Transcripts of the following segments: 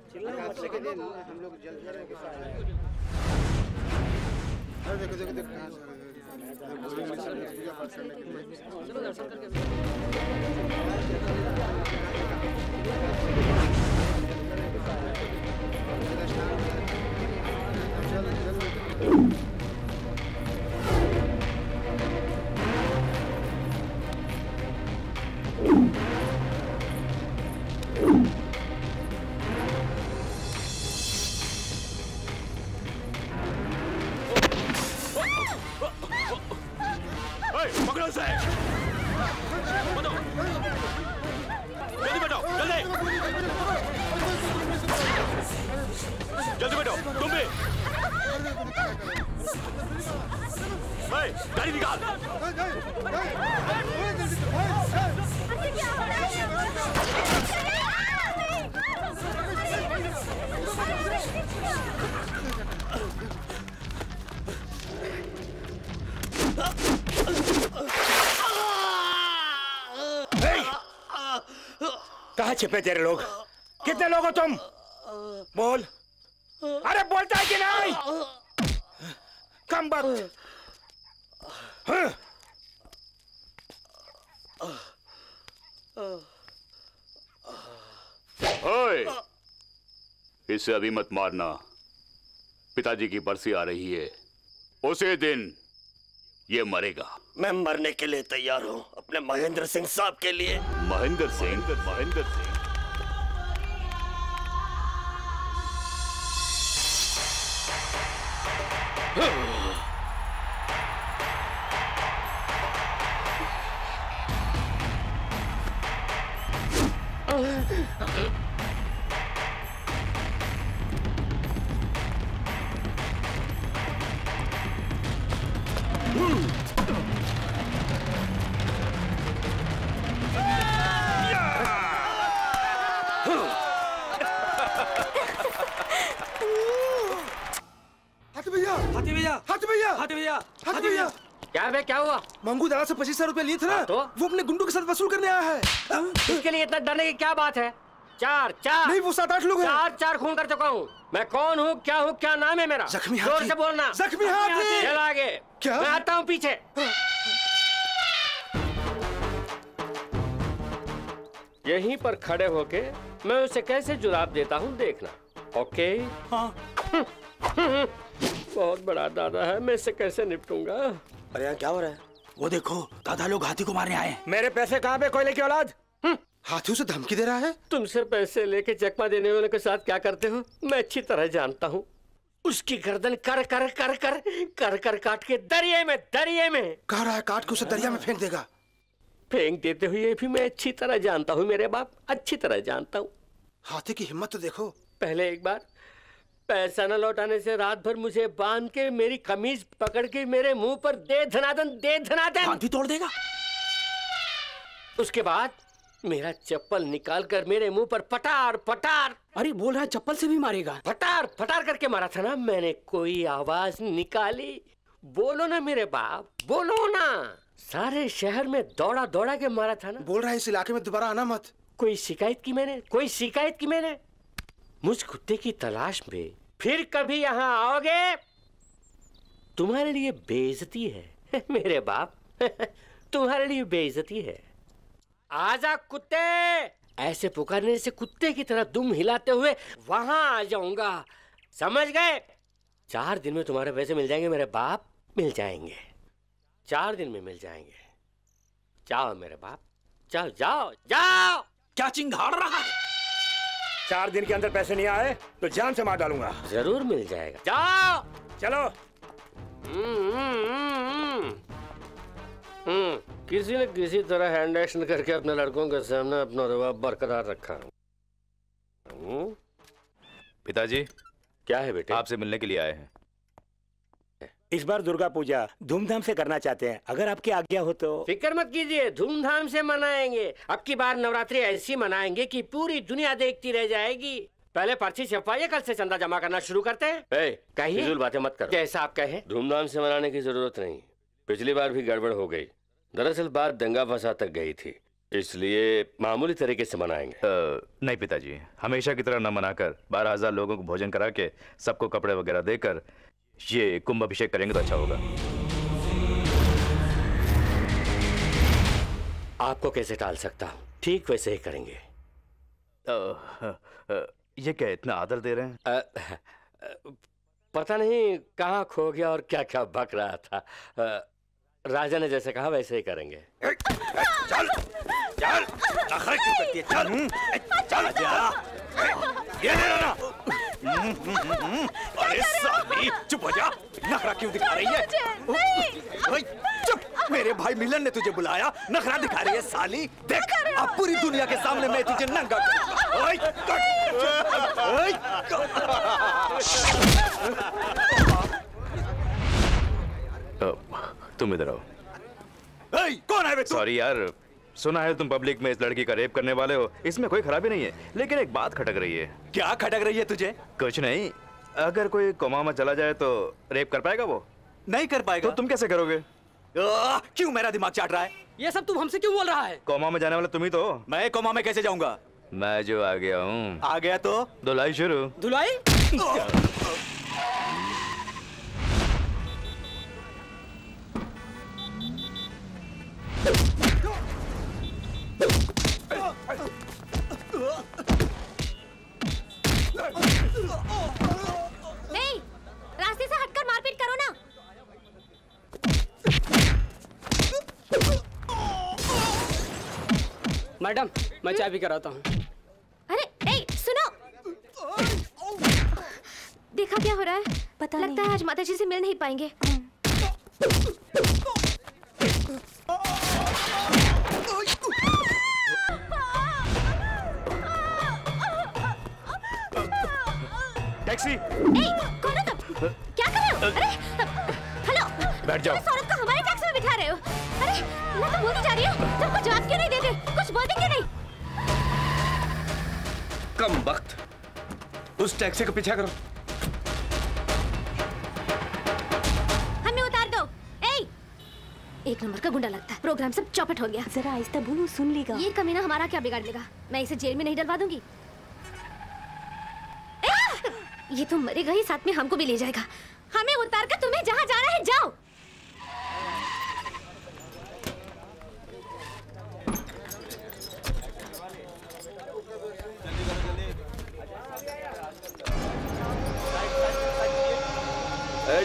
हम लोग जल्द करेंगे। देखो देखो देखो कहाँ पकड़ो उसे! जल्दी बैठो, जल्दी! जल्दी बैठो, तुम भी! गाड़ी निकाल! कहाँ छिपे तेरे लोग? कितने लोग हो तुम? बोल। अरे बोलता है कि नहीं? कम वक्त। ओए, इसे अभी मत मारना। पिताजी की बरसी आ रही है, उसी दिन ये मरेगा। मैं मरने के लिए तैयार हूँ, अपने महेंद्र सिंह साहब के लिए। महेंद्र सिंह? महेंद्र सिंह? क्या बे, क्या हुआ? मंगू दादा से 25,000 रुपए लिए थे ना, तो वो अपने गुंडों के साथ वसूल करने आया है। इसके लिए इतना डरने की क्या बात है? चार नहीं, वो 7-8 लोग हैं। चार खून कर चुका हूँ। मैं कौन हूँ, क्या हूँ, क्या नाम है मेरा? जख्मी हाथी। जोर से बोलना। जख्मी हाथी। चल आगे। क्या? मैं आता हूँ पीछे। यहीं पर खड़े होके मैं उसे कैसे जुराब देता हूँ देखना। ओके? हाँ। बहुत बड़ा दादा है, मैं इससे कैसे निपटूंगा? अरे यहाँ क्या हो रहा है? वो देखो, दादा लोग हाथी को मारने आए। मेरे पैसे कहाँ पे, कोयले की औलाद? हाथी उसे धमकी दे रहा है। तुमसे पैसे लेके चकमा देने वाले के साथ क्या करते हो मैं अच्छी तरह जानता हूँ। उसकी गर्दन कर कर कर कर कर कर काट के दरिया में कह रहा है काट के उसे दरिया में फेंक देगा। फेंक देते हुए भी मैं अच्छी तरह जानता हूँ मेरे बाप, अच्छी तरह जानता हूँ। हाथी की हिम्मत तो देखो। पहले एक बार पैसा न लौटाने से रात भर मुझे बांध के मेरी कमीज पकड़ के मेरे मुंह पर दे धनादन भी तोड़ देगा। उसके बाद मेरा चप्पल निकाल कर मेरे मुंह पर पटार पटार। अरे बोल रहा है चप्पल से भी मारेगा। पटार पटार करके मारा था ना मैंने। कोई आवाज निकाली? बोलो ना मेरे बाप, बोलो ना। सारे शहर में दौड़ा दौड़ा के मारा था ना। बोल रहा है इस इलाके में दोबारा आना मत। कोई शिकायत की मैंने? मुझ कुत्ते की तलाश में फिर कभी यहाँ आओगे तुम्हारे लिए बेइज्जती है मेरे बाप। तुम्हारे लिए बेइज्जती है। आजा कुत्ते, ऐसे पुकारने से कुत्ते की तरह दुम हिलाते हुए वहां आ जाऊंगा, समझ गए? 4 दिन में तुम्हारे पैसे मिल जाएंगे मेरे बाप, मिल जाएंगे। 4 दिन में मिल जाएंगे। जाओ मेरे बाप, जाओ जाओ जाओ। क्या चिंगाड़ रहा है? 4 दिन के अंदर पैसे नहीं आए तो जान से मार डालूंगा। जरूर मिल जाएगा, जाओ। चलो। किसी न किसी तरह हैंड एक्शन करके अपने लड़कों के सामने अपना रुबाब बरकरार रखा। पिताजी। क्या है बेटे? आपसे मिलने के लिए आए हैं। इस बार दुर्गा पूजा धूमधाम से करना चाहते हैं, अगर आपकी आज्ञा हो तो। फिक्र मत कीजिए, धूमधाम से मनाएंगे। अब की बार नवरात्रि ऐसी मनाएंगे कि पूरी दुनिया देखती रह जाएगी। पहले पर्ची छपवाइए, कल से चंदा जमा करना शुरू करते हैं। कहिए, फिजूल बातें मत करो। जैसा आप कहें। धूमधाम से मनाने की जरूरत नहीं, पिछली बार भी गड़बड़ हो गई। दरअसल बात दंगा फसाद तक गई थी। इसलिए मामूली तरीके से मनाएंगे। नहीं पिताजी, हमेशा की तरह न मनाकर 12,000 लोगों को भोजन करा के सबको कपड़े वगैरह देकर ये कुंभ अभिषेक करेंगे तो अच्छा होगा। आपको कैसे टाल सकता हूँ, ठीक वैसे ही करेंगे। ये क्या इतना आदर दे रहे हैं? पता नहीं कहाँ खो गया और क्या क्या बक रहा था। राजा ने जैसे कहा वैसे ही करेंगे। चल चल, नखरे क्यों करती है? चल चल जा, ये ले ना। अरे साली चुप हो जा, नखरा क्यों दिखा रही है? ओए, चुप, मेरे भाई मिलन ने तुझे बुलाया, नखरा दिखा रही है साली। देख अब पूरी दुनिया के सामने मैं तुझे नंगा करूंगा। ओए, ओए, तुम इधर आओ। कौन है बे तू? सॉरी यार, सुना है तुम पब्लिक में इस लड़की का रेप करने वाले हो। इसमें कोई खराबी नहीं है, लेकिन एक बात खटक रही है। क्या खटक रही है तुझे? कुछ नहीं, अगर कोई कोमा में चला जाए तो रेप कर पाएगा वो? नहीं कर पाएगा। तो तुम कैसे करोगे? क्यों मेरा दिमाग चाट रहा है? ये सब तुम हमसे क्यों बोल रहा है? कोमा में जाने वाला तुम ही तो। मैं कोमा में कैसे जाऊंगा? मैं जो आ गया हूँ। आ गया तो धुलाई शुरू। धुलाई? नहीं, रास्ते से हटकर मारपीट करो ना। मैडम, मैं चाय भी कराता हूँ। अरे, ए, सुनो। देखा क्या हो रहा है? पता नहीं। लगता है आज माताजी से मिल नहीं पाएंगे। टैक्सी! कौन हो तुम? क्या कर रहे हो? अरे, हेलो! बैठ जाओ। इस औरत को हमारे टैक्सी में बिठा रहे हो? अरे, मैं तो बोलती जा रही हूँ। तुम कुछ जवाब क्यों नहीं देते? कुछ बोलते क्यों नहीं? कम वक्त, उस टैक्सी को पीछा करो। हमें उतार दो। ए, एक नंबर का गुंडा लगता है। प्रोग्राम सब चौपट हो गया। जरा आहिस्ता बोलो, सुन लेगा। ये कमीना हमारा क्या बिगाड़ लेगा? मैं इसे जेल में नहीं डलवा दूंगी। ये तो मरेगा ही, साथ में हमको भी ले जाएगा। हमें उतार कर तुम्हें जहाँ जाना है जाओ।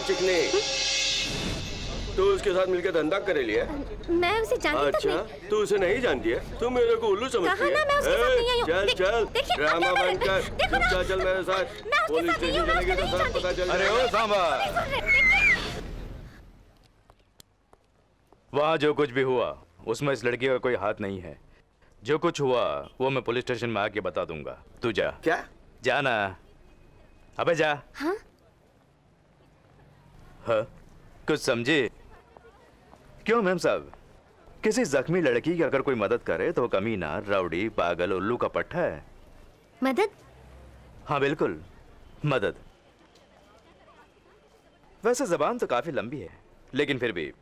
चिकनी, तू उसके साथ मिलकर धंधा करे लिया? मैं उसे जानती तक नहीं। अच्छा, तू उसे नहीं जानती है? तू मेरे को उल्लू समझती है? कहा ना मैं उसके साथ नहीं आई हूँ। चल चल, देखिए, ड्रामा अब क्या बंद कर। देखो ना। चल चल मेरे साथ। मैं उसके पुलिस साथ नहीं हूँ, स्टेशन मैं चलेगी उसको तो नहीं सब पता चल अरे जाएगा। ओ सांबा, वहाँ जो कुछ भी हुआ उसमें इस लड़की का कोई हाथ नहीं है। जो कुछ हुआ वो मैं पुलिस स्टेशन में आके बता दूंगा। तू जा। क्या? जाना। अबे जा। हाँ? हाँ? कुछ समझे? क्यों मैम साहब, किसी जख्मी लड़की की अगर कोई मदद करे तो कमीना, राउडी, पागल, उल्लू का पट्टा है। मदद? हाँ बिल्कुल, मदद। वैसे जबान तो काफी लंबी है, लेकिन फिर भी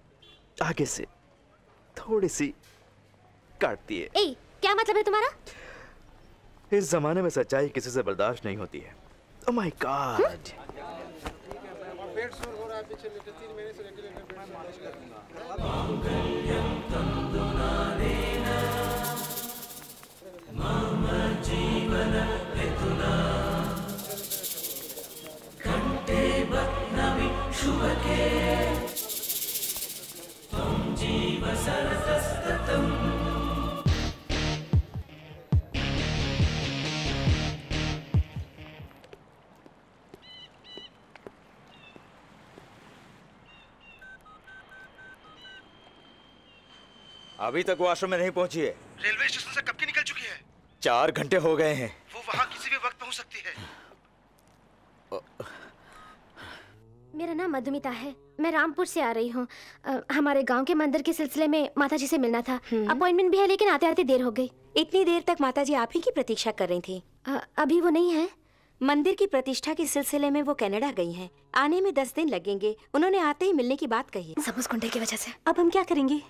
आगे से थोड़ी सी काटती है। ए, क्या मतलब है तुम्हारा? इस जमाने में सच्चाई किसी से बर्दाश्त नहीं होती है। Oh my God. अभी तक वो आश्रम में नहीं पहुंची है। रेलवे स्टेशन से कब की निकल चुकी है? 4 घंटे हो गए हैं। वो वहाँ किसी भी वक्त पहुंच सकती है। मेरा नाम मधुमिता है, मैं रामपुर से आ रही हूँ। हमारे गांव के मंदिर के सिलसिले में माताजी से मिलना था। अपॉइंटमेंट भी है, लेकिन आते आते देर हो गई। इतनी देर तक माताजी आप ही की प्रतीक्षा कर रही थी? अभी वो नहीं है। मंदिर की प्रतिष्ठा के सिलसिले में वो कनाडा गई हैं। आने में 10 दिन लगेंगे। उन्होंने आते ही मिलने की बात कही है। सब उस गुंडे की वजह से। अब हम क्या करेंगे?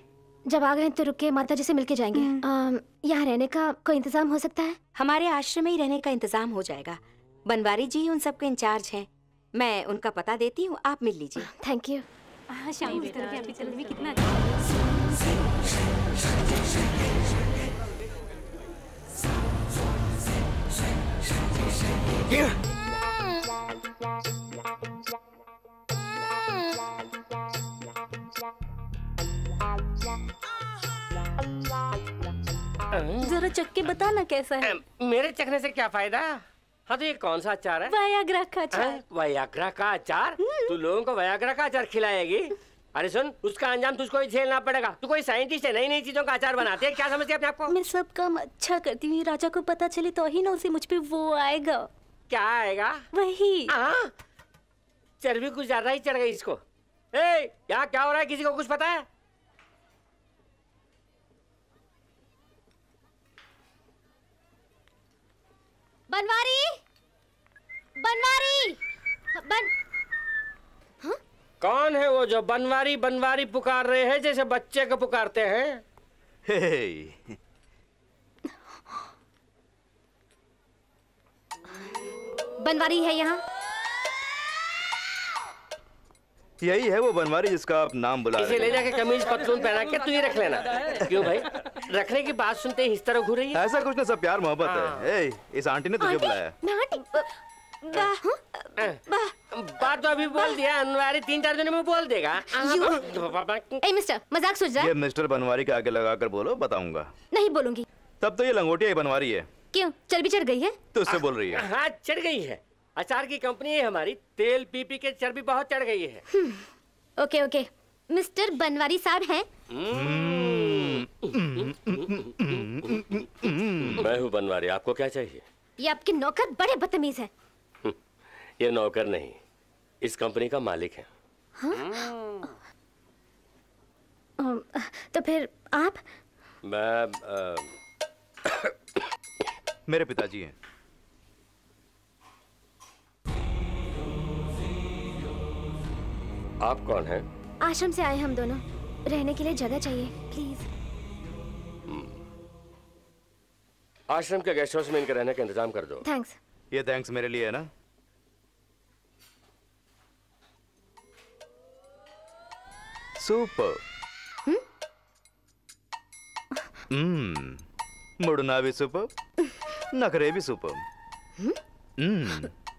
जब आ गए तो रुक के माता जी से मिलके जाएंगे। यहाँ रहने का कोई इंतजाम हो सकता है? हमारे आश्रम में ही रहने का इंतजाम हो जाएगा। बनवारी जी उन सबके इंचार्ज हैं। मैं उनका पता देती हूँ, आप मिल लीजिए। Thank you. शाम इस तरह के आपके चलने में कितना जरा चख के बता ना कैसा है। मेरे चखने से क्या फायदा? हाँ तो ये कौन सा अचार है? वायाग्रा का अचार। वायाग्रा का अचार? तू लोगों को वायाग्रा का अचार खिलाएगी? अरे सुन, उसका अंजाम तुझको ही झेलना पड़ेगा। तू कोई साइंटिस्ट है, नई नई चीजों का अचार बनाती है, क्या समझती है अपने आप को? मैं सब काम अच्छा करती हूँ, राजा को पता चले तो ही ना उसे मुझ पे वो आएगा। क्या आएगा? वही। चर्बी कुछ ज्यादा ही चढ़ गई इसको। ए, यहाँ क्या हो रहा है, किसी को कुछ पता है? बनवारी, बनवारी, हाँ? कौन है वो जो बनवारी बनवारी पुकार रहे हैं जैसे बच्चे को पुकारते हैं? हे। बनवारी है यहाँ? यही है वो बनवारी जिसका आप नाम बुला रहे हैं। इसे ले जाके कमीज पतलून पहना के तू ही रख लेना। क्यों भाई? रखने की बात सुनते ही इस तरह घूर रही है? ऐसा कुछ ना, सब प्यार मोहब्बत है। ए, इस आंटी ने तुझे बुलाया। बात तो अभी बोल दिया, अनवारी 3-4 दिनों में बोल देगा। ए मिस्टर, मजाक सोच रहा है? ये मिस्टर बनवारी के आगे लगाकर बोलो, बताऊंगा। नहीं बोलूंगी। तब तो ये लंगोटिया ही बनवारी है। क्यों, चर्बी चढ़ गई है? तो उससे बोल रही है। हाँ चढ़ गई है, अचार की कंपनी है हमारी, तेल पी पी के चर्बी बहुत चढ़ गई है। ओके ओके, मिस्टर बनवारी साहब हैं? मैं हूँ बनवारी, आपको क्या चाहिए? ये आपके नौकर बड़े बदतमीज हैं। ये नौकर नहीं, इस कंपनी का मालिक है। तो फिर आप? मैं मेरे पिताजी हैं। आप कौन हैं? आश्रम से आए हम दोनों, रहने के लिए जगह चाहिए प्लीज। आश्रम के गेस्ट हाउस में इनके रहने का इंतजाम कर दो। थैंक्स। ये थैंक्स मेरे लिए है ना? सुपर। मुड़ना भी सुपर, नखरे भी सुपर।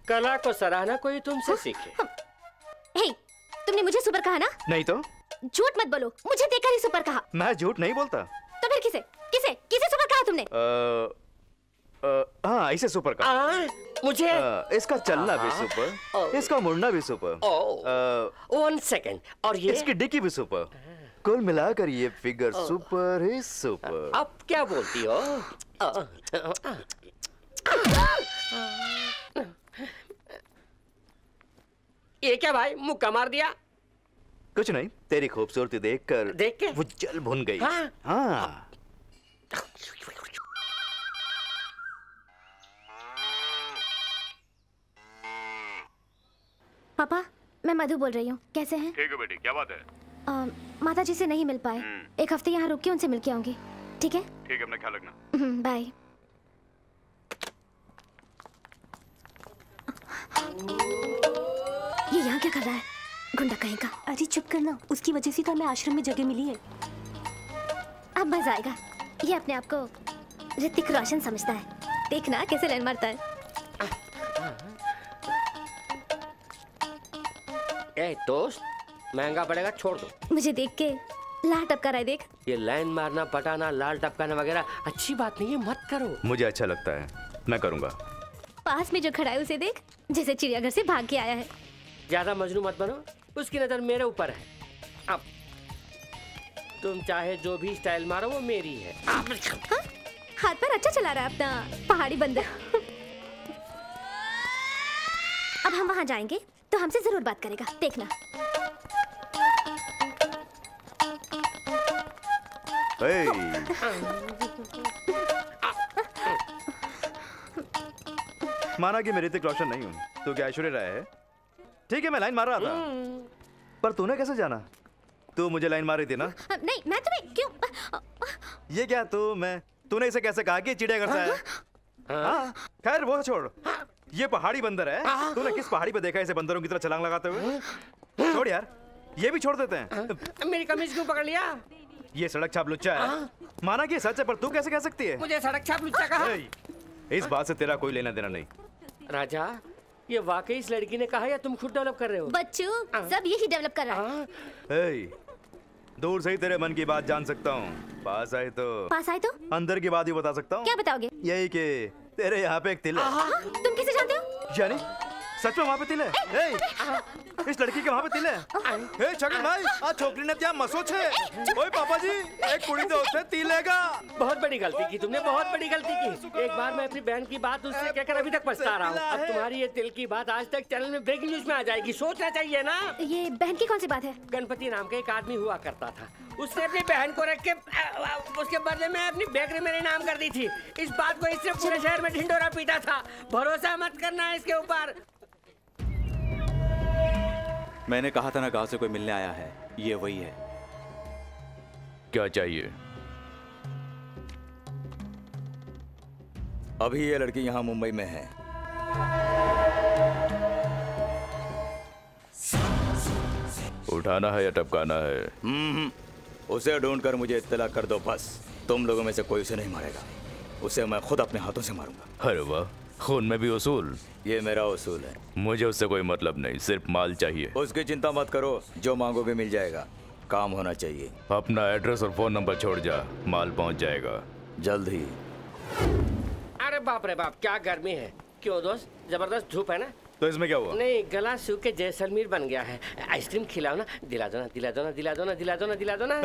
कला को सराहना कोई तुमसे सीखे। हे, तुमने मुझे सुपर कहा ना? नहीं तो? झूठ मत बोलो, मुझे देखकर ही सुपर कहा। मैं झूठ नहीं बोलता। तो फिर किसे किसे किसे सुपर कहा तुमने? हाँ, इसे सुपर कहा। मुझे इसका चलना भी सुपर, इसका मुड़ना भी सुपर। 1 सेकेंड, और ये इसकी डिक्की भी सुपर। कुल मिलाकर ये फिगर सुपर ही सुपर। अब क्या बोलती हो? ये क्या भाई, मुक्का मार दिया? कुछ नहीं, तेरी खूबसूरती देखकर देख के वो जल भुन गई। हाँ? हाँ। पापा, मैं मधु बोल रही हूँ, कैसे हैं? ठीक है बेटी, क्या बात है? माता जी से नहीं मिल पाए, एक हफ्ते यहाँ रुक के उनसे मिल के आऊंगी। ठीक है? ठीक है, अपना ख्याल रखना। बाय। ये यहाँ क्या कर रहा है? गुंडा कहीं का। अरे चुप करना, उसकी वजह से तो हमें आश्रम में जगह मिली है। अब मजा आएगा। ये अपने आप को ऋतिक रोशन समझता है, देखना कैसे लाइन मारता है। ए दोस्त, महंगा पड़ेगा, छोड़ दो। मुझे देख के लाल टपका रहा है, देख। ये लाइन मारना, पटाना, लाल टपकाना वगैरह अच्छी बात नहीं है, मत करो। मुझे अच्छा लगता है, मैं करूंगा। पास में जो खड़ा है उसे देख, जैसे चिड़ियाघर से भाग के आया है। ज्यादा मजनू मत बनो, उसकी नजर मेरे ऊपर है। अब तुम चाहे जो भी स्टाइल मारो वो मेरी है। हाँ? हाथ पर अच्छा चला रहा है अपना पहाड़ी बंदर। अब हम वहां जाएंगे तो हमसे जरूर बात करेगा, देखना। माना कि मैं ऋतिक रोशन नहीं हूँ, तो क्या ऐश्वर्या राय है? ठीक है, मैं लाइन मार रहा था, पर तूने कैसे जाना? तू मुझे लाइन मार रही थी ना? नहीं, मैं तुम्हें क्यों? ये क्या तूने इसे कैसे कहा कि चिड़िया घर से है? हाँ, खैर वो छोड़। ये पहाड़ी बंदर है। तूने किस पहाड़ी पे देखा इसे बंदरों की तरह छलांग लगाते हुए? छोड़ यार, ये भी छोड़ देते हैं। मेरी कमीज क्यों पकड़ लिया? ये सड़क छाप लुच्चा है। माना कि सच है, पर तू कैसे कह सकती है? मुझे सड़क छाप लुच्चा कहा? इस बात से तेरा कोई लेना देना नहीं। राजा, ये वाकई इस लड़की ने कहा या तुम खुद डेवलप कर रहे हो? बच्चू, सब यही डेवलप कर रहा है। दूर से ही तेरे मन की बात जान सकता हूँ। पास आए तो अंदर की बात ही बता सकता हूँ। क्या बताओगे? यही कि तेरे यहाँ पे एक तिल है। तुम कैसे जानते हो? यानी सच में वहाँ पे तिल है? इस लड़की के वहाँ पे तिल है? छगन भाई, आज छोकरी ने क्या मसो छे? ओए पापा जी, एक कुड़ी तो उससे तिल लेगा। बहुत बड़ी गलती की तुमने, बहुत बड़ी गलती की। एक बार मैं अपनी बहन की बात उससे कहकर अभी तक पछता रहा हूँ। अब तुम्हारी ये तिल की बात आज तक चैनल में ब्रेकिंग न्यूज में आ जाएगी। सोचना चाहिए ना। ये बहन की कौन सी बात है? गणपति नाम का एक आदमी हुआ करता था। उसने अपनी बहन को रख के उसके बदले में अपनी बेकरी मेरे नाम कर दी थी। इस बात को इससे पूरे शहर में ढिंडोरा पीटा था। भरोसा मत करना इसके ऊपर। मैंने कहा था ना, गांव से कोई मिलने आया है। ये वही है। क्या चाहिए? अभी ये लड़की यहाँ मुंबई में है। उठाना है या टपकाना है? उसे ढूंढकर मुझे इत्तला कर दो बस। तुम लोगों में से कोई उसे नहीं मारेगा। उसे मैं खुद अपने हाथों से मारूंगा। अरे वाह, खून में भी उसूल। ये मेरा उसूल है। मुझे उससे कोई मतलब नहीं, सिर्फ माल चाहिए। उसकी चिंता मत करो, जो मांगोगे मिल जाएगा। काम होना चाहिए। अपना एड्रेस और फोन नंबर छोड़ जा, माल पहुंच जाएगा जल्द ही। अरे बाप रे बाप, क्या गर्मी है। क्यों दोस्त, जबरदस्त धूप है ना? तो इसमें क्या हुआ? नहीं, गला सूख के जैसलमेर बन गया है। आइसक्रीम खिलाओ ना। दिला दो ना, दिला दो ना, दिला दो ना, दिला दो ना, दिला दो ना।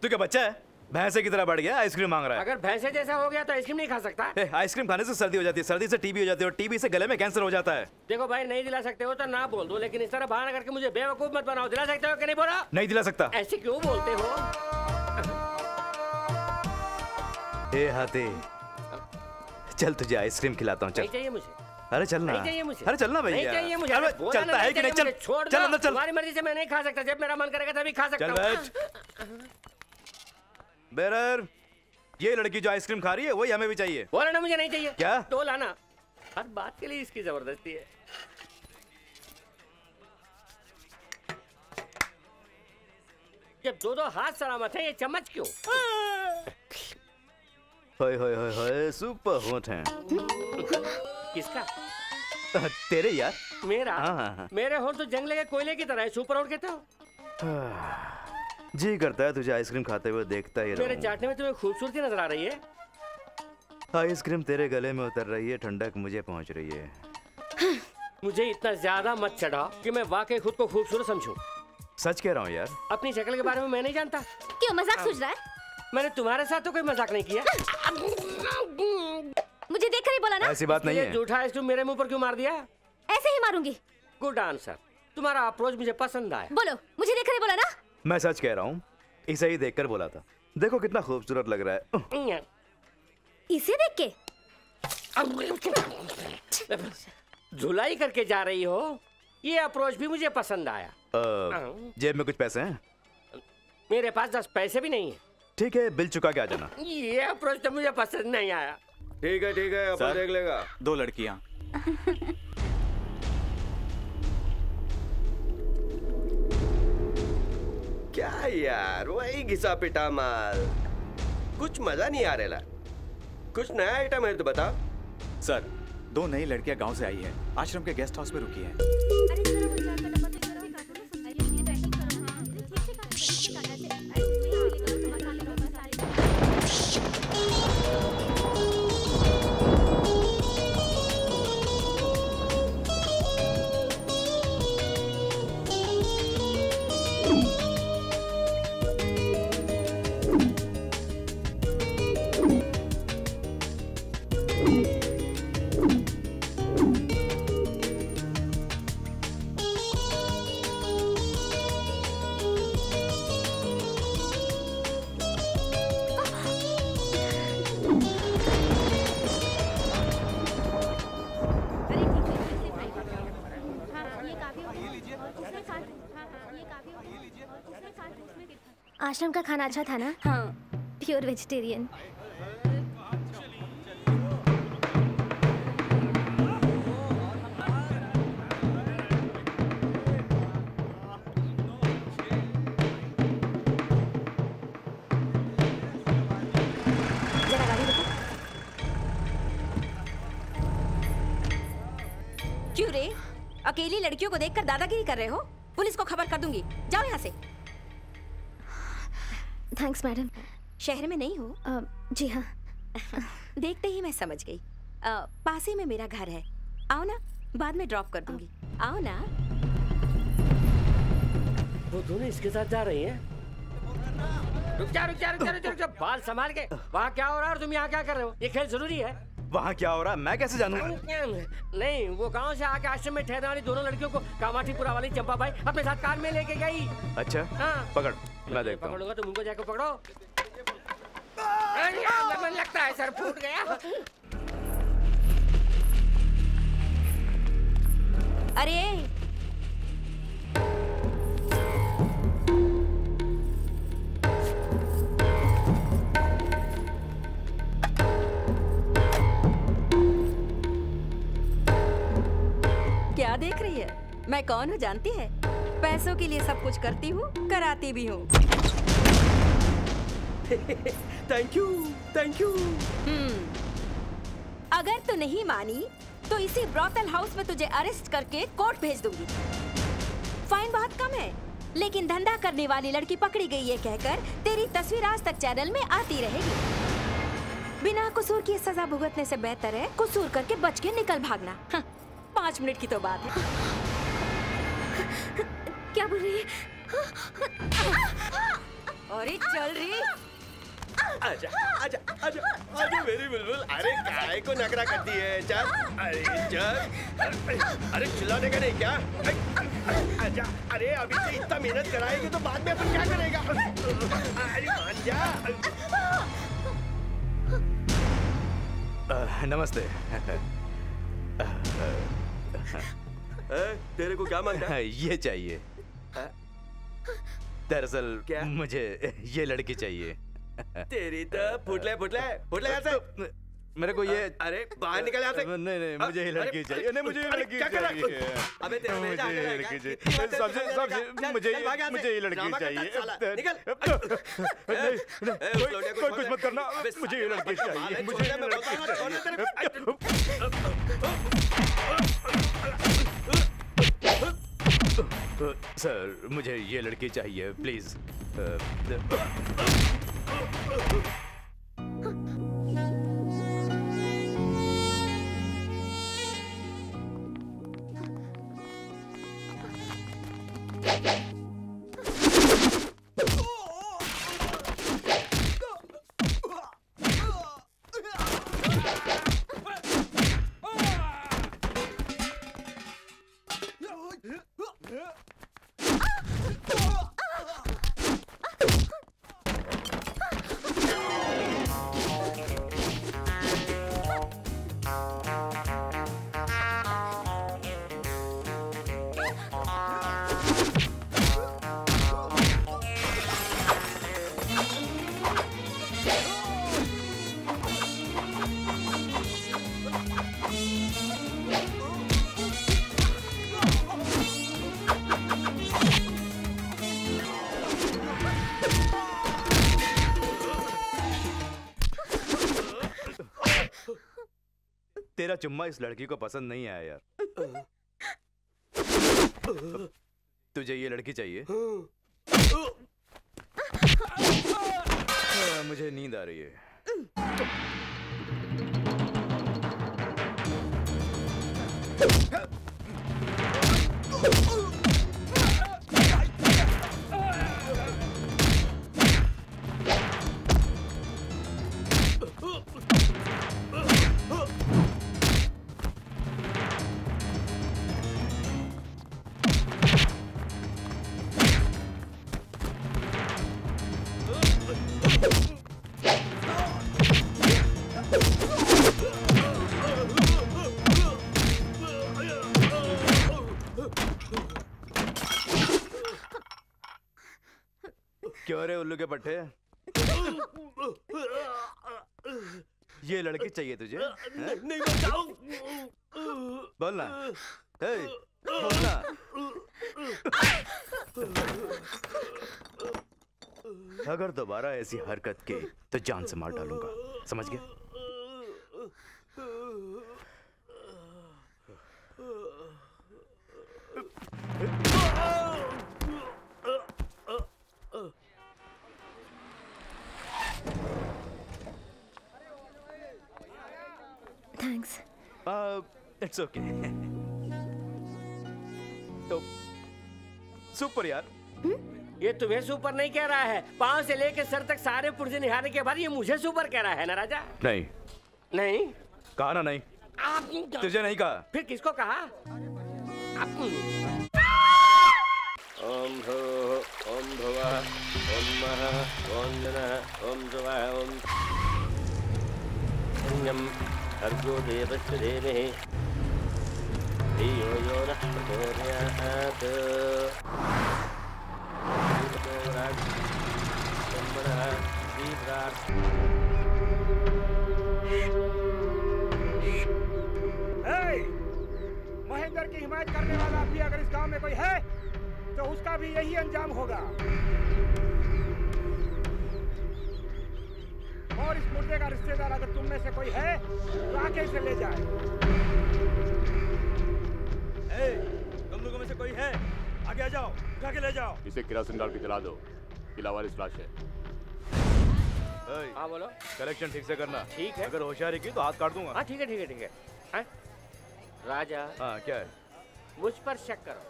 तू क्या बच्चा है? भैंसे की तरह बढ़ गया, आइसक्रीम मांग रहा है। अगर भैंसे जैसा हो गया तो आइसक्रीम नहीं खा सकता। आइसक्रीम खाने से सर्दी हो जाती है, सर्दी से टीबी हो जाती है, और टीबी से गले में कैंसर हो जाता है। देखो भाई, नहीं दिला सकते हो तो ना बोल दो, लेकिन इस तरह बहाना करके मुझे बेवकूफ मत बनाओ। दिला सकते हो कि नहीं? बोला नहीं दिला सकता। ऐसे क्यों बोलते हो? ए हाथी, चल तुझे आइसक्रीम खिलाता हूँ। चल। नहीं चाहिए मुझे। अरे चलना। नहीं चाहिए मुझे। अरे चलना भैया। नहीं चाहिए मुझे। अरे चलता है कि नहीं? चल छोड़ चल अंदर चल। तुम्हारी मर्जी से मैं नहीं खा सकता। जब मेरा मन करेगा तभी खा सकता हूँ। चल बैठ। बेरर, ये लड़की जो आइसक्रीम खा रही है वही हमें भी चाहिए। बोला ना मुझे नहीं चाहिए। क्या? तो लाना। हर बात के लिए इसकी जबरदस्ती है। जब दो दो हाथ सलामत है, ये चम्मच क्यों? होय होय होय होय, सुपर होट हैं। किसका? तेरे यार। मेरा? हाँ। मेरे होठ तो जंगले के कोयले की तरह है। सुपर होट कहते हो? जी करता है तुझे आइसक्रीम खाते हुए देखता ही मेरे चाटने में तुम्हें खूबसूरती नजर आ रही है। आइसक्रीम तेरे गले में उतर रही है, ठंडक मुझे पहुंच रही है। मुझे इतना ज्यादा मत चढ़ाओ कि मैं वाकई खुद को खूबसूरत समझूं। सच कह रहा हूँ यार। अपनी शक्ल के बारे में मैं नहीं जानता। क्यों मजाक सूझ रहा है? मैंने तुम्हारे साथ तो कोई मजाक नहीं किया। मुझे देखकर ही बोला ना। ऐसी बात नहीं है। झूठा आइसक्रीम मेरे मुंह पर क्यों मार दिया? ऐसे ही मारूंगी। Good answer. तुम्हारा अप्रोच मुझे पसंद आया। बोलो, मुझे देखकर ही बोला ना। मैं सच कह रहा हूँ, इसे ही देखकर बोला था। देखो कितना खूबसूरत लग रहा है। इसे देख के धुलाई करके जा रही हो। ये अप्रोच भी मुझे पसंद आया। जेब में कुछ पैसे हैं? मेरे पास 10 पैसे भी नहीं है। ठीक है, बिल चुका के आ जाना। ये अप्रोच तो मुझे पसंद नहीं आया। ठीक है, अपन देख लेगा। 2 लड़कियां। क्या यार, वही घिसा पिटा माल। कुछ मजा नहीं आ रहा। कुछ नया आइटम है तो बता। सर, 2 नई लड़कियां गांव से आई है, आश्रम के गेस्ट हाउस में रुकी है। आश्रम का खाना अच्छा था ना? हाँ। Pure vegetarian. जरा गाड़ी रुको। क्यों रे? अकेली लड़कियों को देखकर दादागिरी कर रहे हो? पुलिस को खबर कर दूंगी। जाओ यहाँ से। Thanks madam. शहर में नहीं हो? जी हाँ। देखते ही मैं समझ गई। पास ही में मेरा घर है। आओ ना, बाद में ड्रॉप कर दूंगी। आओ ना। वो दोनों इसके साथ जा रही हैं? रुक जा, बाल संभाल के। वहाँ क्या हो रहा है और तुम यहाँ क्या कर रहे हो? ये खेल जरूरी है। वहाँ क्या हो रहा है मैं कैसे जानूँ? नहीं, वो गांव से आके आश्रम में ठहरने वाली दोनों लड़कियों को कामाठीपुरा वाली चंपा भाई अपने साथ कार में लेके गई। अच्छा हाँ। पकड़, मैं देखता हूँ। पकड़ूंगा तुम उनको जाकर पकड़ो। मन लगता है सर फूट गया। अरे क्या देख रही है? मैं कौन हूँ जानती है? पैसों के लिए सब कुछ करती हूँ, कराती भी हूँ। Thank you, thank you. अगर तू नहीं मानी तो इसी ब्रॉथल हाउस में तुझे अरेस्ट करके कोर्ट भेज दूंगी। फाइन बहुत कम है, लेकिन धंधा करने वाली लड़की पकड़ी गई है कहकर तेरी तस्वीर आज तक चैनल में आती रहेगी। बिना कसूर की सजा भुगतने से बेहतर है कसूर करके बच के निकल भागना। 5 मिनट की तो बात है। क्या बोल रही है? अरे चल रही। आजा आजा आजा आजा मेरी बुलबुल। अरे काय को नखरा करती है? चल, अरे चल। अरे चिल्लाने का नहीं क्या? आजा। अरे अभी से इतना मेहनत कराएगी तो बाद में अपन क्या करेगा? अरे मान जा। नमस्ते। तेरे को क्या मांगता है? ये चाहिए। दरअसल क्या? मुझे ये लड़की चाहिए। तेरी तो फुटले यहाँ से। मेरे को ये अरे बाहर निकल यहाँ से। नहीं मुझे ये लड़की चाहिए। नहीं मुझे ये लड़की चाहिए। अबे तेरे मुझे ये लड़की चाहिए। मुझे ये लड़की चाहिए। कोई कुछ मत करना। मुझे ये लड़की चाहिए। मुझे ये लड़की चाहिए। सर मुझे ये लड़की चाहिए प्लीज। तेरा चुम्मा इस लड़की को पसंद नहीं आया यार। तुझे ये लड़की चाहिए? मुझे नींद आ रही है। क्यों रे उल्लू के पट्टे? ये लड़की चाहिए तुझे? नहीं बचाओ। बोलना, बोलना। अगर दोबारा ऐसी हरकत की तो जान से मार डालूंगा, समझ गया? थैंक्स। It's okay. तो सुपर यार। ये तुम्हें सुपर नहीं कह रहा है, पाँव से लेकर सर तक सारे पुर्जे निहारने के बाद ये मुझे सुपर कह रहा है ना राजा? नहीं नहीं कहा ना, नहीं तुझे नहीं कहा। फिर किसको कहा? ओम भूः ओम भुवः ओम महः ओम जनः ओम ध्रुवः ओम यम अर्घ्यो देवस्य देमहि धियो यो नः प्रचोदयात् महेंद्र की हिमायत करने वाला भी अगर इस गांव में कोई है तो उसका भी यही अंजाम होगा। और इस मुर्दे का रिश्तेदार अगर तुम में से कोई है तो आके इसे ले जाए। तुम लोगों में से कोई है? आगे आ जाओ, उठा के ले जाओ। इसे किरासन डाल के जला दो, किलावारिस लाश है। हाँ बोलो। कलेक्शन ठीक से करना। ठीक है। अगर होशियारी की तो हाथ काट दूंगा। हाँ ठीक है ठीक है ठीक है। हाँ? राजा। हाँ क्या है? मुझ पर शक करो,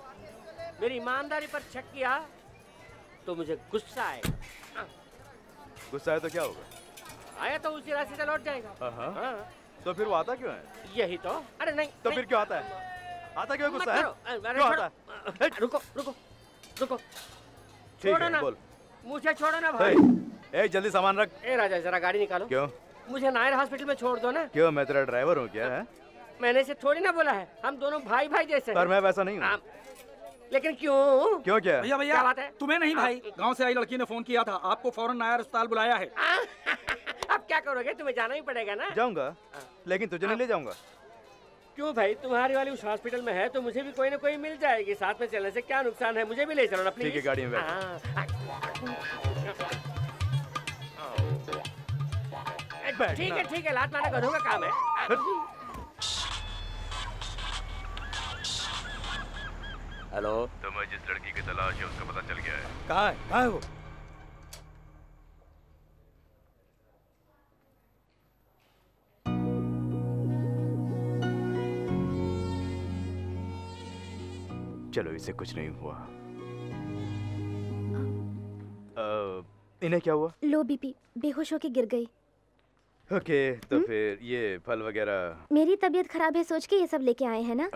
मेरी ईमानदारी पर शक किया तो मुझे गुस्सा आएगा। गुस्सा है तो क्या होगा? आया तो उसी रास्ते से लौट जाएगा। हाँ। तो फिर वो आता क्यों है? यही तो। अरे नहीं तो नहीं। फिर क्यों आता है? आता क्यों गुस्सा है? क्यों आता है? रुको रुको रुको, छोड़ो ना, बोल। मुझे छोड़ो ना भाई। ए जल्दी सामान रख। ए राजा जरा गाड़ी निकालो। क्यों? मुझे नायर हॉस्पिटल में छोड़ दो ना। क्यों, मैं तेरा ड्राइवर हूँ क्या? है मैंने इसे थोड़ी ना बोला है, हम दोनों भाई भाई जैसे हैं। पर मैं वैसा नहीं हूँ। लेकिन क्यों? क्यों क्या? भैया भैया क्या बात है? तुम्हें नहीं भाई, गांव से आई लड़की ने फोन किया था, आपको फौरन नायर अस्पताल बुलाया है। अब क्या करोगे, तुम्हें जाना ही पड़ेगा ना। जाऊंगा, लेकिन तुझे नहीं ले जाऊंगा। क्यों भाई, तुम्हारी वाली उस हॉस्पिटल में है तो मुझे भी कोई ना कोई मिल जाएगी, साथ में चलने से क्या नुकसान है, मुझे भी ले चलो ना प्लीज। ठीक है, गाड़ी में बैठ। ठीक है, लात मारना गधों का काम है। हेलो, तुम्हें जिस लड़की की तलाश है उसका पता चल गया है? कहाँ है वो? चलो, इसे कुछ नहीं हुआ। इन्हें क्या हुआ? लो बीपी, बेहोश होके गिर गई। ओके, तो फिर ये फल वगैरह? मेरी तबीयत खराब है सोच के ये सब लेके आए हैं ना।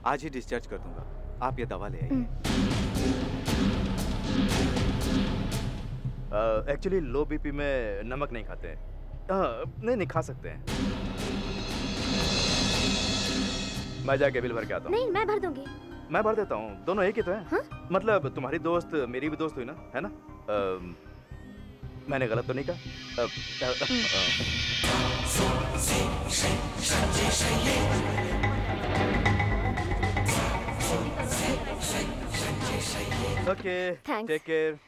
आज ही डिस्चार्ज कर दूंगा, आप ये दवा ले आइए। एक्चुअली लो बीपी में नमक नहीं खाते हैं। नहीं खा सकते हैं। मैं जाके बिल भर के आता हूँ। नहीं, मैं भर दूंगी। मैं भर देता हूँ, दोनों एक ही तो हैं। हाँ? मतलब तुम्हारी दोस्त मेरी भी दोस्त हुई ना, है ना? मैंने गलत तो नहीं कहा? Okay, take care.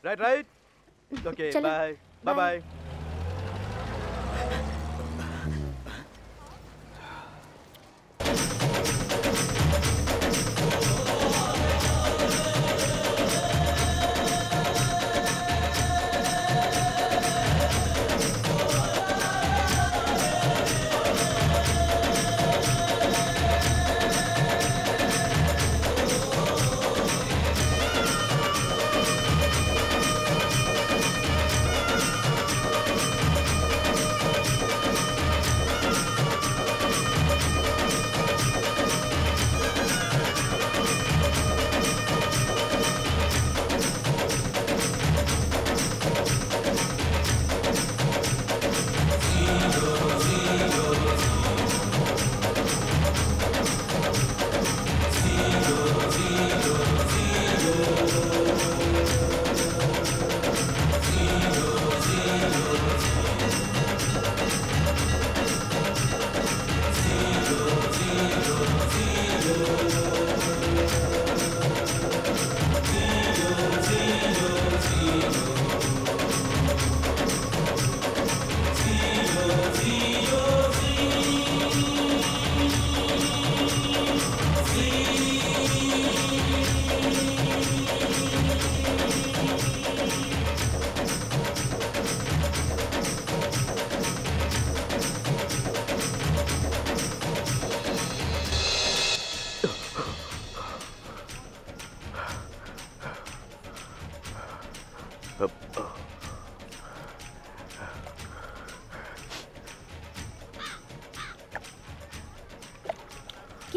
Right. Okay, bye bye.